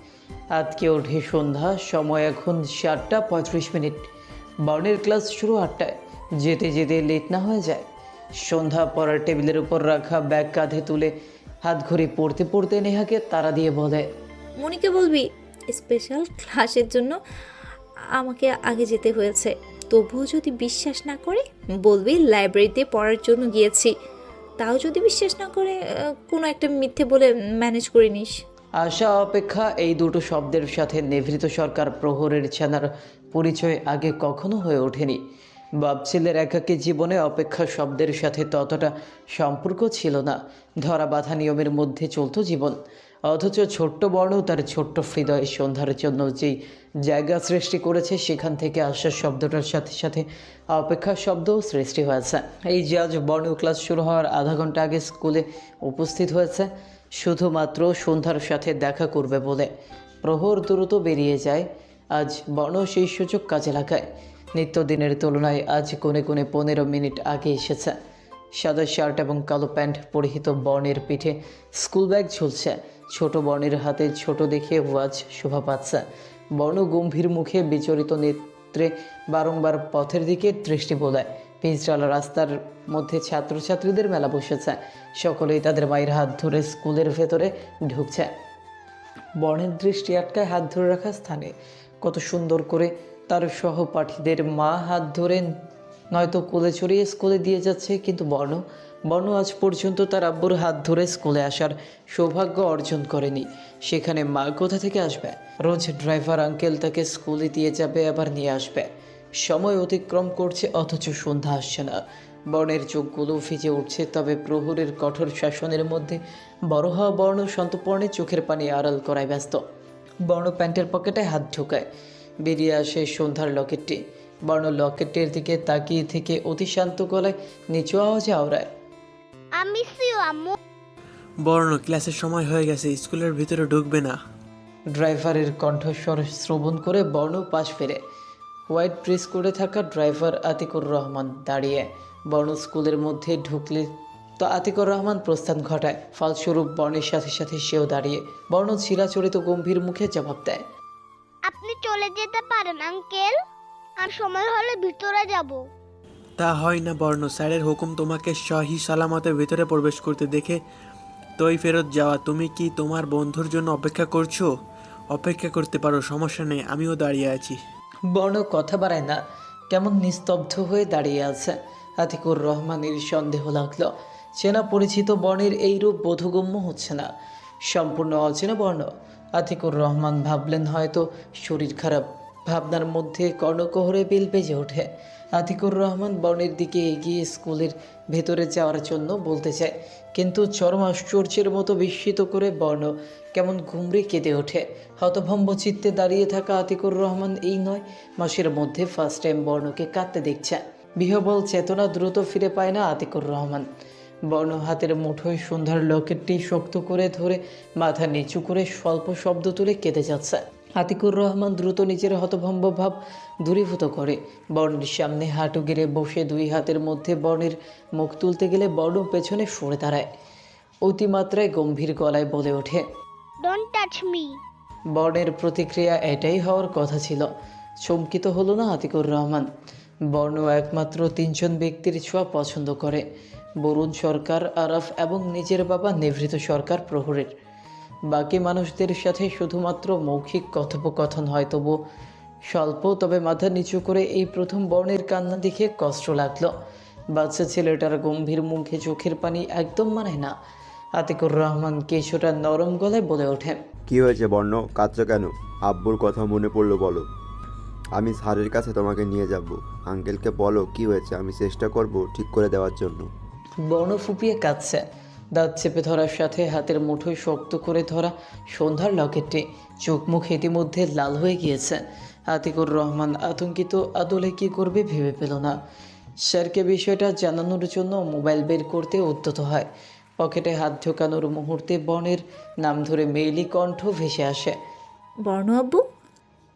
Speaker 2: আজকে ওঠে সন্ধ্যা। সময় এখন 7:35। বর্ণের ক্লাস শুরু 8টায়। যেতে যেতে লেট না হয়ে যায়। সন্ধ্যা পড়ার টেবিলের উপর রাখা ব্যাগ কাঁধে তুলে হাত ঘড়ি পড়তে পড়তে নেহাকে তাড়া দিয়ে বলে,
Speaker 4: মনিকে বলবি স্পেশাল ক্লাসের জন্য আমাকে আগে যেতে হয়েছে। তবুও যদি বিশ্বাস না করে বলবি লাইব্রেরিতে পড়ার জন্য গিয়েছি। তাও যদি বিশ্বাস না করে কোনো একটা মিথ্যে বলে ম্যানেজ করে নিস।
Speaker 2: আশা অপেক্ষা এই দুটো শব্দের সাথে নিভৃত সরকার প্রহরের ছানার পরিচয় আগে কখনো হয়ে ওঠেনি। বাপছেলের একাকী জীবনে অপেক্ষা শব্দের সাথে ততটা সম্পর্ক ছিল না। ধরা বাঁধা নিয়মের মধ্যে চলত জীবন। অথচ ছোট্ট বর্ণ তার ছোট্ট হৃদয়ে সন্ধ্যার জন্য যেই জায়গা সৃষ্টি করেছে, সেখান থেকে আশা শব্দটার সাথে সাথে অপেক্ষা শব্দও সৃষ্টি হয়েছে। এই যে আজ বর্ণ ক্লাস শুরু হওয়ার আধা ঘন্টা আগে স্কুলে উপস্থিত হয়েছে শুধুমাত্র সন্ধ্যার সাথে দেখা করবে বলে। প্রহর দ্রুত বেরিয়ে যায়। আজ বর্ণ সেই সুযোগ কাজে লাগায়। নিত্যদিনের তুলনায় আজ কোণে কোণে 15 মিনিট আগে এসেছে। সাদা শার্ট এবং কালো প্যান্ট পরিহিত বর্ণের পিঠে স্কুল ব্যাগ ঝুলছে। ছোট বর্ণের হাতে ছোট দেখে ওয়াজ শোভা পাচ্ছে। বর্ণ গম্ভীর মুখে বিচলিত নেত্রে বারংবার পথের দিকে দৃষ্টি বোলায়। পিচঢালা রাস্তার মধ্যে ছাত্রছাত্রীদের মেলা বসেছে। সকলেই তাদের মায়ের হাত ধরে স্কুলের ভেতরে ঢুকছে। বর্ণের দৃষ্টি আটকায় হাত ধরে রাখা স্থানে। কত সুন্দর করে তার সহপাঠীদের মা হাত ধরে নয়তো কোলে চড়িয়ে স্কুলে দিয়ে যাচ্ছে, কিন্তু বর্ণ আজ পর্যন্ত তার আব্বুর হাত ধরে স্কুলে আসার সৌভাগ্য অর্জন করেনি। সেখানে মা কোথা থেকে আসবে? রোজ ড্রাইভার আঙ্কেল তাকে স্কুলে দিয়ে যাবে, আবার নিয়ে আসবে। সময় অতিক্রম করছে, অথচ সন্ধ্যা আসছে না। বর্ণের চোখগুলো ভিজে উঠছে, তবে প্রহরের কঠোর শাসনের মধ্যে বড় হওয়া বর্ণ সন্তপর্ণে চোখের পানি আড়াল করায় ব্যস্ত। বর্ণ প্যান্টের পকেটে হাত ঢোকায়, বেরিয়ে আসে সন্ধ্যার লকেটটি। বর্ণ লকেটের দিকে তাকিয়ে থেকে অতি শান্ত গলায় নিচু আওয়াজে আওড়ায়,
Speaker 7: আমি সিও আম্মু।
Speaker 11: বর্ণ, ক্লাসের সময় হয়ে গেছে, স্কুলের ভিতরে ঢুকবে না।
Speaker 2: ড্রাইভারের কণ্ঠস্বর শ্রবণ করে বর্ণ পাশ ফেরে। হোয়াইট ড্রেস করে থাকা ড্রাইভার আতিকুর রহমান দাঁড়িয়ে। বর্ণ স্কুলের মধ্যে ঢুকলে তো আতিকুর রহমান প্রস্থান ঘটায়। ফলস্বরূপ বর্ণের সাথে সাথে সেও দাঁড়িয়ে। বর্ণ চিরাচরিত গম্ভীর মুখে জবাব দেয়,
Speaker 7: আপনি চলে যেতে পারেন আঙ্কেল, আর সময় হলে ভিতরে যাব।
Speaker 11: তা হয় না বর্ণ, স্যারের হুকুম তোমাকে সহি সালামতে ভিতরে প্রবেশ করতে দেখে তোই ফেরত যাওয়া। তুমি কি তোমার বন্ধুর জন্য অপেক্ষা করছো? অপেক্ষা করতে পারো, সমস্যা নেই, আমিও দাঁড়িয়ে আছি।
Speaker 2: বর্ণ কথা বাড়ায় না, কেমন নিস্তব্ধ হয়ে দাঁড়িয়ে আছে। আতিকুর রহমানের সন্দেহ লাগলো। চেনা পরিচিত বর্ণের এই রূপ বোধগম্য হচ্ছে না, সম্পূর্ণ অচেনা বর্ণ। আতিকুর রহমান ভাবলেন হয়তো শরীর খারাপ। ভাবনার মধ্যে কর্ণকোহরে বিল বেজে ওঠে। আতিকুর রহমান বর্ণের দিকে এগিয়ে স্কুলের ভেতরে যাওয়ার জন্য বলতে চায়, কিন্তু চরম আশ্চর্যের মতো বিস্মিত করে বর্ণ কেমন ঘুমড়ে কেঁদে ওঠে। হতভম্ব চিত্তে দাঁড়িয়ে থাকা আতিকুর রহমান এই 9 মাসের মধ্যে ফার্স্ট টাইম বর্ণকে কাঁদতে দেখছে। বিহবল চেতনা দ্রুত ফিরে পায় না আতিকুর রহমান। বর্ণ হাতের মুঠোয় সন্ধ্যার লকেটটি শক্ত করে ধরে মাথা নিচু করে স্বল্প শব্দ তুলে কেঁদে যাচ্ছে। আতিকুর রহমান দ্রুত নিজের হতভম্ব ভাব দূরীভূত করে বর্ণের সামনে হাঁটু গেড়ে বসে 2 হাতের মধ্যে বর্ণের মুখ তুলতে গেলে বর্ণ পেছনে সরে দাঁড়ায়। অতিমাত্রায় গম্ভীর গলায় বলে ওঠে,
Speaker 7: ডোন্ট টাচ মি।
Speaker 2: বর্ণের প্রতিক্রিয়া এটাই হওয়ার কথা ছিল। চমকিত হলো না আতিকুর রহমান। বর্ণ একমাত্র 3 জন ব্যক্তির ছোঁয়া পছন্দ করে, বরুণ সরকার, আরাফ এবং নিজের বাবা নিভৃত সরকার প্রহরের। বাকি মানুষদের সাথে শুধুমাত্র মৌখিক কথোপকথন হয়, তবু স্বল্প। তবে মাথা নিচু করে এই প্রথম বর্ণের কান্না দেখে কষ্ট লাগলো। বাচ্চা ছেলেটার গম্ভীর মুখে চোখের পানি একদম মানায় না। আতিকুর রহমান কিছুটা নরম গলায় বলে ওঠেন,
Speaker 12: কি হয়েছে বর্ণ, কাঁদছো কেন? আব্বুর কথা মনে পড়লো বলো, আমি স্যারের কাছে তোমাকে নিয়ে যাব। আঙ্কেলকে বলো কি হয়েছে, আমি চেষ্টা করব ঠিক করে দেওয়ার জন্য।
Speaker 2: বর্ণ ফুপিয়ে কাঁদছে। দাঁত চেপে ধরার সাথে হাতের মুঠোয় শক্ত করে ধরা সন্ধ্যার লকেটটি চোখ মুখ ইতিমধ্যে লাল হয়ে গিয়েছে। আতিকুর রহমান আতঙ্কিত আদলে কি করবে ভেবে পেল না। স্যারকে বিষয়টা জানানোর জন্য মোবাইল বের করতে উদ্যত হয়। পকেটে হাত ঢোকানোর মুহূর্তে বর্ণের নাম ধরে মেইলি কণ্ঠ ভেসে আসে,
Speaker 4: বর্ণ আব্বু।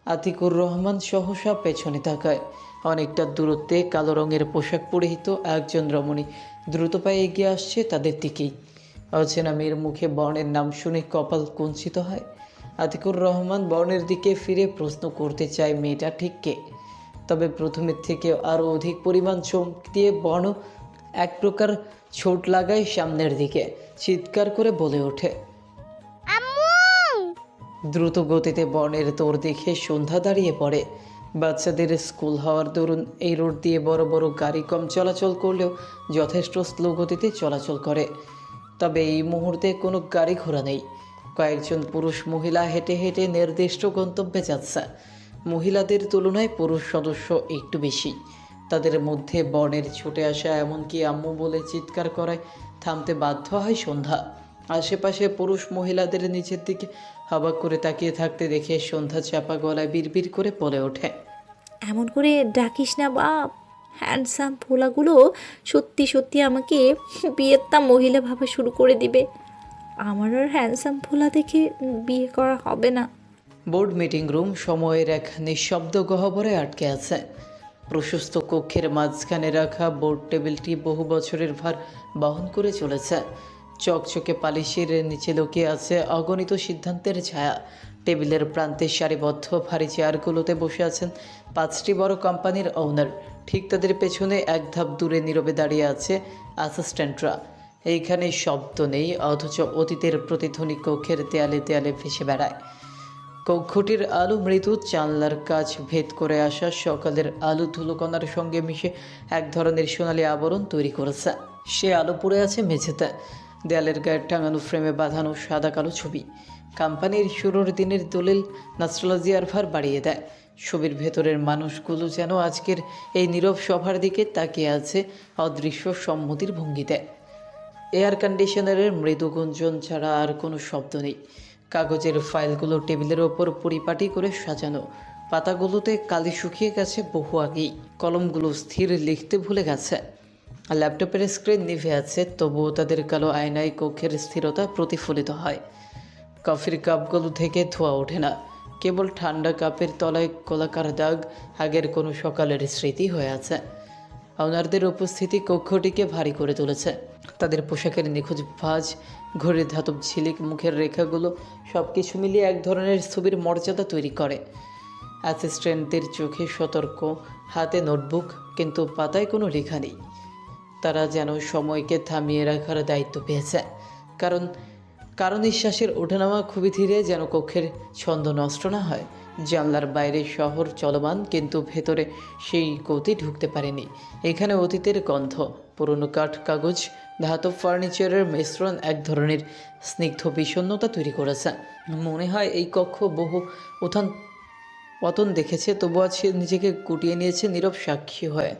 Speaker 2: আতিকুর রহমান সহসা পেছনে তাকায়। অনেকটা দূরত্বে কালো রঙের পোশাক পরিহিত একজন রমণী দ্রুত পায়ে এগিয়ে আসছে তাদের দিকেই। অচেনা মেয়ের মুখে বর্ণের নাম শুনে কপাল কুঞ্চিত হয়। আতিকুর রহমান বর্ণের দিকে ফিরে প্রশ্ন করতে চায় মেয়েটা ঠিক কে, তবে প্রথমের থেকে আরও অধিক পরিমাণ চমক দিয়ে বর্ণ এক প্রকার ছোট লাগায় সামনের দিকে, চিৎকার করে বলে ওঠে,
Speaker 7: আম্মু।
Speaker 2: দ্রুত গতিতে বর্ণের তোর দেখে সন্ধ্যা দাঁড়িয়ে পড়ে। বাচ্চাদের স্কুল হওয়ার দরুন এই রোড দিয়ে বড় বড় গাড়ি কম চলাচল করলেও যথেষ্ট স্লো গতিতে চলাচল করে। তবে এই মুহূর্তে কোনো গাড়ি ঘোড়া নেই। কয়েকজন পুরুষ মহিলা হেঁটে হেঁটে নির্দিষ্ট গন্তব্যে যাচ্ছে। মহিলাদের তুলনায় পুরুষ সদস্য একটু বেশি। তাদের মধ্যে বর্ণের ছুটে আসা এমনকি আম্মু বলে চিৎকার করায় থামতে বাধ্য হয় সন্ধ্যা। আশেপাশে পুরুষ মহিলাদের নিচের দিকে অবাক করে তাকিয়ে থাকতে দেখে সন্ধ্যা চাপা গলায় বিড়বিড় করে বলে ওঠে,
Speaker 4: এমন করে ডাকিস না বাপ। হ্যান্ডসাম ভোলাগুলো সত্যি সত্যি আমাকে বিয়েত্তা মহিলা ভাবা শুরু করে দিবে। আমার আর হ্যান্ডসাম ভোলা দেখে বিয়ে করা হবে না।
Speaker 2: বোর্ড মিটিং রুম সময়ের এক নিঃশব্দ গহ্বরে আটকে আছে। প্রশস্ত কক্ষের মাঝখানে রাখা বোর্ড টেবিলটি বহু বছরের ভার বহন করে চলেছে। চকচকে পালিশের নিচে লুকিয়ে আছে অগণিত সিদ্ধান্তের ছায়া। টেবিলের প্রান্তে সারিবদ্ধ ভারী চেয়ারগুলোতে বসে আছেন 5টি বড় কোম্পানির ওনার। ঠিক তাদের পেছনে এক ধাপ দূরে নীরবে দাঁড়িয়ে আছে অ্যাসিস্ট্যান্টরা। এইখানে শব্দ নেই, অথচ অতীতের প্রতিধ্বনি কক্ষের দেয়ালে দেয়ালে ভেসে বেড়ায়। কক্ষটির আলো মৃদু, জানলার কাছ ভেদ করে আসা সকালের আলো ধুলোকণার সঙ্গে মিশে এক ধরনের সোনালি আবরণ তৈরি করেছে। সে আলো পড়ে আছে মেঝেতে, দেয়ালের গায়ে টাঙানো ফ্রেমে বাঁধানো সাদা কালো ছবি। কোম্পানির শুরুর দিনের দলিল নস্টালজিয়ার ভার বাড়িয়ে দেয়। ছবির ভেতরের মানুষগুলো যেন আজকের এই নীরব সভার দিকে তাকিয়ে আছে অদৃশ্য সম্মতির ভঙ্গিতে। এয়ার কন্ডিশনারের মৃদু গুঞ্জন ছাড়া আর কোনো শব্দ নেই। কাগজের ফাইলগুলো টেবিলের ওপর পরিপাটি করে সাজানো, পাতাগুলোতে কালি শুকিয়ে গেছে বহু আগেই। কলমগুলো স্থির লিখতে ভুলে গেছে। ল্যাপটপের স্ক্রিন নিভে আছে, তবুও তাদের কালো আয়নায় কক্ষের স্থিরতা প্রতিফলিত হয়। কফির কাপগুলো থেকে ধোয়া ওঠে না, কেবল ঠান্ডা কাপের তলায় গোলাকার দাগ আগের কোনো সকালের স্মৃতি হয়ে আছে। ওনারদের উপস্থিতি কক্ষটিকে ভারী করে তুলেছে। তাদের পোশাকের নিখোঁজ ভাঁজ, ঘড়ির ধাতব ঝিলিক, মুখের রেখাগুলো সব কিছু মিলিয়ে এক ধরনের ছবির মর্যাদা তৈরি করে। অ্যাসিস্ট্যান্টদের চোখে সতর্ক, হাতে নোটবুক, কিন্তু পাতায় কোনো লেখা নেই। তারা যেন সময়কে থামিয়ে রাখার দায়িত্ব পেয়েছে। কারণ নিঃশ্বাসের ওঠানামা খুবই ধীরে, যেন কক্ষের ছন্দ নষ্ট না হয়। জানলার বাইরে শহর চলমান, কিন্তু ভেতরে সেই গতি ঢুকতে পারেনি। এখানে অতীতের গন্ধ, পুরনো কাঠ, কাগজ, ধাতব ফার্নিচারের মিশ্রণ এক ধরনের স্নিগ্ধ বিষণ্ণতা তৈরি করেছে। মনে হয় এই কক্ষ বহু উত্থান পতন দেখেছে, তবু আজ সে নিজেকে গুটিয়ে নিয়েছে নীরব সাক্ষী হয়ে।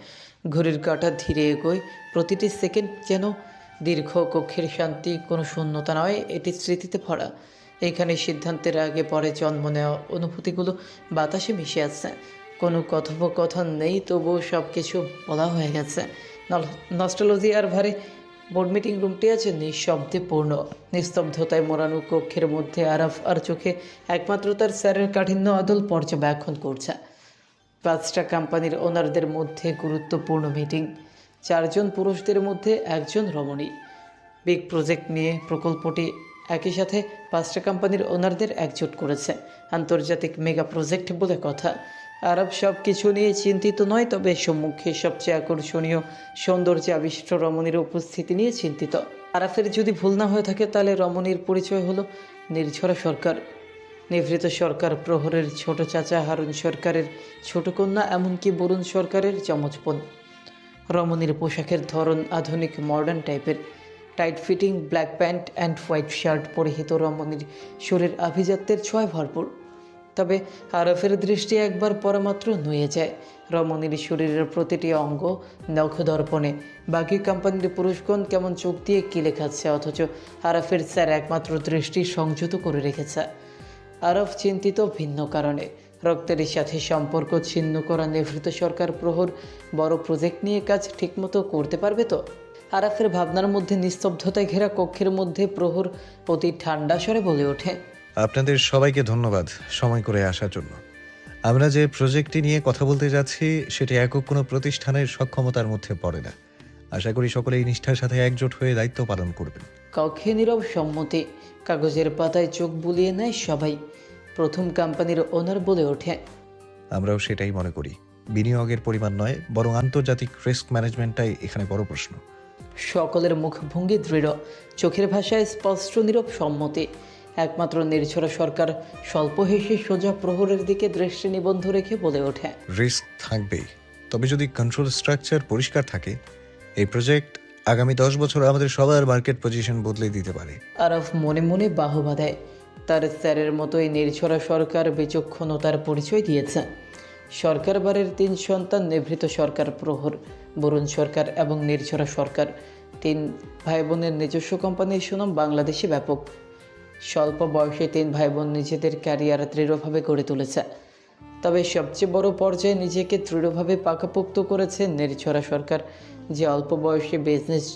Speaker 2: ঘড়ির কাঁটা ধীরে এগোয়, প্রতিটি সেকেন্ড যেন দীর্ঘ। কক্ষের শান্তি কোনো শূন্যতা নয়, এটি স্মৃতিতে ভরা। এখানে সিদ্ধান্তের আগে পরে জন্ম নেওয়া অনুভূতিগুলো বাতাসে মিশে আছে। কোনো কথোপকথন নেই, তবুও সব কিছু বলা হয়ে গেছে। নস্টালজিয়ার ভারে বোর্ড মিটিং রুমটি আছে নিঃশব্দে পূর্ণ। নিস্তব্ধতায় মোড়ানো কক্ষের মধ্যে আরাফ আর চোখে একমাত্র তার স্যারের কাঠিন্য আদল পর্যবেক্ষণ করছে। 5টা কোম্পানির ওনারদের মধ্যে গুরুত্বপূর্ণ মিটিং। 4 জন পুরুষদের মধ্যে 1 জন রমণী। বিগ প্রজেক্ট নিয়ে প্রকল্পটি একই সাথে 5টা কোম্পানির ওনারদের একজোট করেছে। আন্তর্জাতিক মেগা প্রজেক্ট বলে কথা। আরব সব কিছু নিয়ে চিন্তিত নয়, তবে সম্মুখে সবচেয়ে আকর্ষণীয় সৌন্দর্যে আবিষ্ট রমণীর উপস্থিতি নিয়ে চিন্তিত। আরাফের যদি ভুল না হয়ে থাকে, তাহলে রমণীর পরিচয় হলো নির্ঝরা সরকার, নিভৃত সরকার প্রহরের ছোট চাচা, হারুন সরকারের ছোট কন্যা, এমনকি বরুণ সরকারের যমজ বোন। রমণীর পোশাকের ধরন আধুনিক মডার্ন টাইপের। Tight fitting black pant and white shirt পরিহিত রমণীর শরীর আভিজাত্যের ছোঁয়ায় ভরপুর। তবে আরফের দৃষ্টি একবার পরা মাত্র নুয়ে যায়। রমণীর শরীরের প্রতিটি অঙ্গ নখ দর্পণে। বাকি কোম্পানির পুরুষগণ কেমন চোখ দিয়ে কী লেখাচ্ছে, অথচ আরফের স্যার একমাত্র দৃষ্টি সংযত করে রেখেছে। আরফ চিন্তিত ভিন্ন কারণে। রক্তের সাথে সম্পর্ক ছিন্ন করা নিভৃত সরকার প্রহর বড় প্রজেক্ট নিয়ে কাজ ঠিকমতো করতে পারবে তো? আরাফের ভাবনার মধ্যে নিস্তব্ধতায় ঘেরা কক্ষের মধ্যে প্রহর অতি ঠান্ডা স্বরে বলে ওঠে,
Speaker 3: আপনাদের সবাইকে ধন্যবাদ সময় করে আসার জন্য। আমরা যে প্রজেক্টটি নিয়ে কথা বলতে যাচ্ছি সেটি একক কোনো প্রতিষ্ঠানের সক্ষমতার মধ্যে পড়ে না। আশা করি সকলে এই নিষ্ঠার সাথে একজোট হয়ে দায়িত্ব পালন করবেন।
Speaker 2: কক্ষে নীরব সম্মতি। কাগজের পাতায় চোখ বুলিয়ে নেয় সবাই। প্রথম কোম্পানির ওনার বলে ওঠে,
Speaker 3: আমরাও সেটাই মনে করি। বিনিয়োগের পরিমাণ নয়, বরং আন্তর্জাতিক রিস্ক ম্যানেজমেন্টটাই এখানে বড় প্রশ্ন।
Speaker 2: সকলের মুখভঙ্গি দৃঢ়, চোখের ভাষায় স্পষ্ট নীরব সম্মতি। একমাত্র নির্ঝরা সরকার স্বল্প হেসে সোজা প্রহরের দিকে দৃষ্টি নিবন্ধ রেখে বলে ওঠে,
Speaker 3: রিস্ক থাকবেই, তবে যদি কন্ট্রোল স্ট্রাকচার পরিষ্কার থাকে, এই প্রজেক্ট আগামী 10 বছর আমাদের সবার মার্কেট পজিশন বদলে দিতে পারে।
Speaker 2: আরফ মনে মনে বাহবা দেয়। তার স্যারের মতোই নির্ঝরা সরকার বিচক্ষণতার পরিচয় দিয়েছে। সরকার বাড়ির 3 সন্তান, নিভৃত সরকার প্রহর, বরুণ সরকার এবং নির্ঝরা সরকার। 3 ভাই বোনের নিজস্ব কোম্পানির সুনাম বাংলাদেশে ব্যাপক। স্বল্প বয়সে 3 ভাই বোন নিজেদের ক্যারিয়ার দৃঢ়ভাবে গড়ে তুলেছে। তবে সবচেয়ে বড় পর্যায়ে নিজেকে দৃঢ়ভাবে পাকাপোক্ত করেছে নির্ঝরা সরকার, যে অল্প বয়সে বিজনেস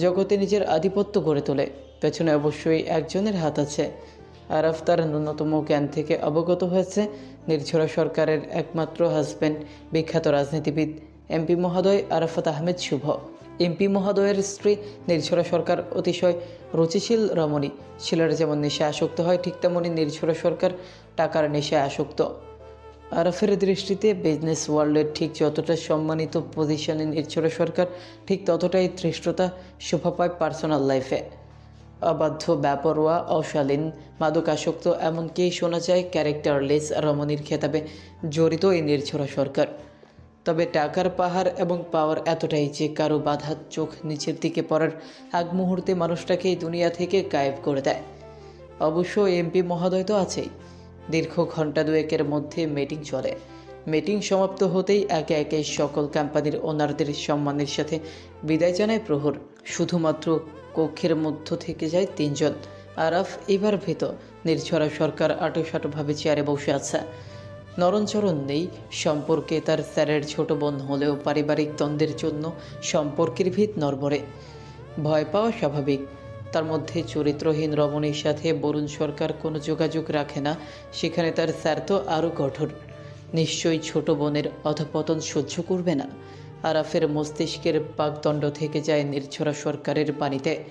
Speaker 2: জগতে নিজের আধিপত্য গড়ে তোলে। পেছনে অবশ্যই একজনের হাত আছে। আরাফ তার ন্যূনতম জ্ঞান থেকে অবগত হয়েছে নির্ঝরা সরকারের একমাত্র হাজব্যান্ড বিখ্যাত রাজনীতিবিদ এমপি মহোদয় আরাফাত আহমেদ শুভ। এমপি মহোদয়ের স্ত্রী নির্ঝরা সরকার অতিশয় রুচিশীল রমণী। ছেলেরা যেমন নেশায় আসক্ত হয়, ঠিক তেমনই নির্ঝরা সরকার টাকার নেশায় আসক্ত। আরাফের দৃষ্টিতে বিজনেস ওয়ার্ল্ডের ঠিক যতটা সম্মানিত পজিশনে নির্ঝরা সরকার, ঠিক ততটাই ধৃষ্টতা শোভা পায় পার্সোনাল লাইফে। অবাধ্য, বেপরোয়া, অশালীন, মাদকাসক্ত, এমনকি শোনা যায় ক্যারেক্টারলেস রমণীর খেতাবে জড়িত এই নির্ঝরা সরকার। তবে টাকার পাহাড় এবং পাওয়ার এতটাই যে কারো বাধা চোখ নিচের দিকে পড়ার আগ মুহূর্তে মানুষটাকে এই দুনিয়া থেকে গায়েব করে দেয়। অবশ্য এমপি মহোদয় তো আছেই। দীর্ঘ ঘন্টা দুয়েকের মধ্যে মিটিং চলে। মিটিং সমাপ্ত হতেই একে একে সকল কোম্পানির ওনারদের সম্মানের সাথে বিদায় জানায় প্রহর। শুধুমাত্র কক্ষের মধ্য থেকে যায় 3 জন। আরাফ এবার ভীত। নির্ঝরা সরকার আটোসাটোভাবে চেয়ারে বসে আছে। নরণচরণ নেই। সম্পর্কে তার স্যারের ছোট বোন হলেও পারিবারিক দ্বন্দ্বের জন্য সম্পর্কের ভিত নড়বড়ে। ভয় পাওয়া স্বাভাবিক। তার মধ্যে চরিত্রহীন রমণীর সাথে বরুণ সরকার কোনো যোগাযোগ রাখে না, সেখানে তার স্যার তো আরও কঠোর। নিশ্চয়ই ছোট বোনের অধপতন সহ্য করবে না। আরাফের মস্তিষ্কের পাকদণ্ড থেকে যায় নির্ঝরা সরকারের বাণীতে।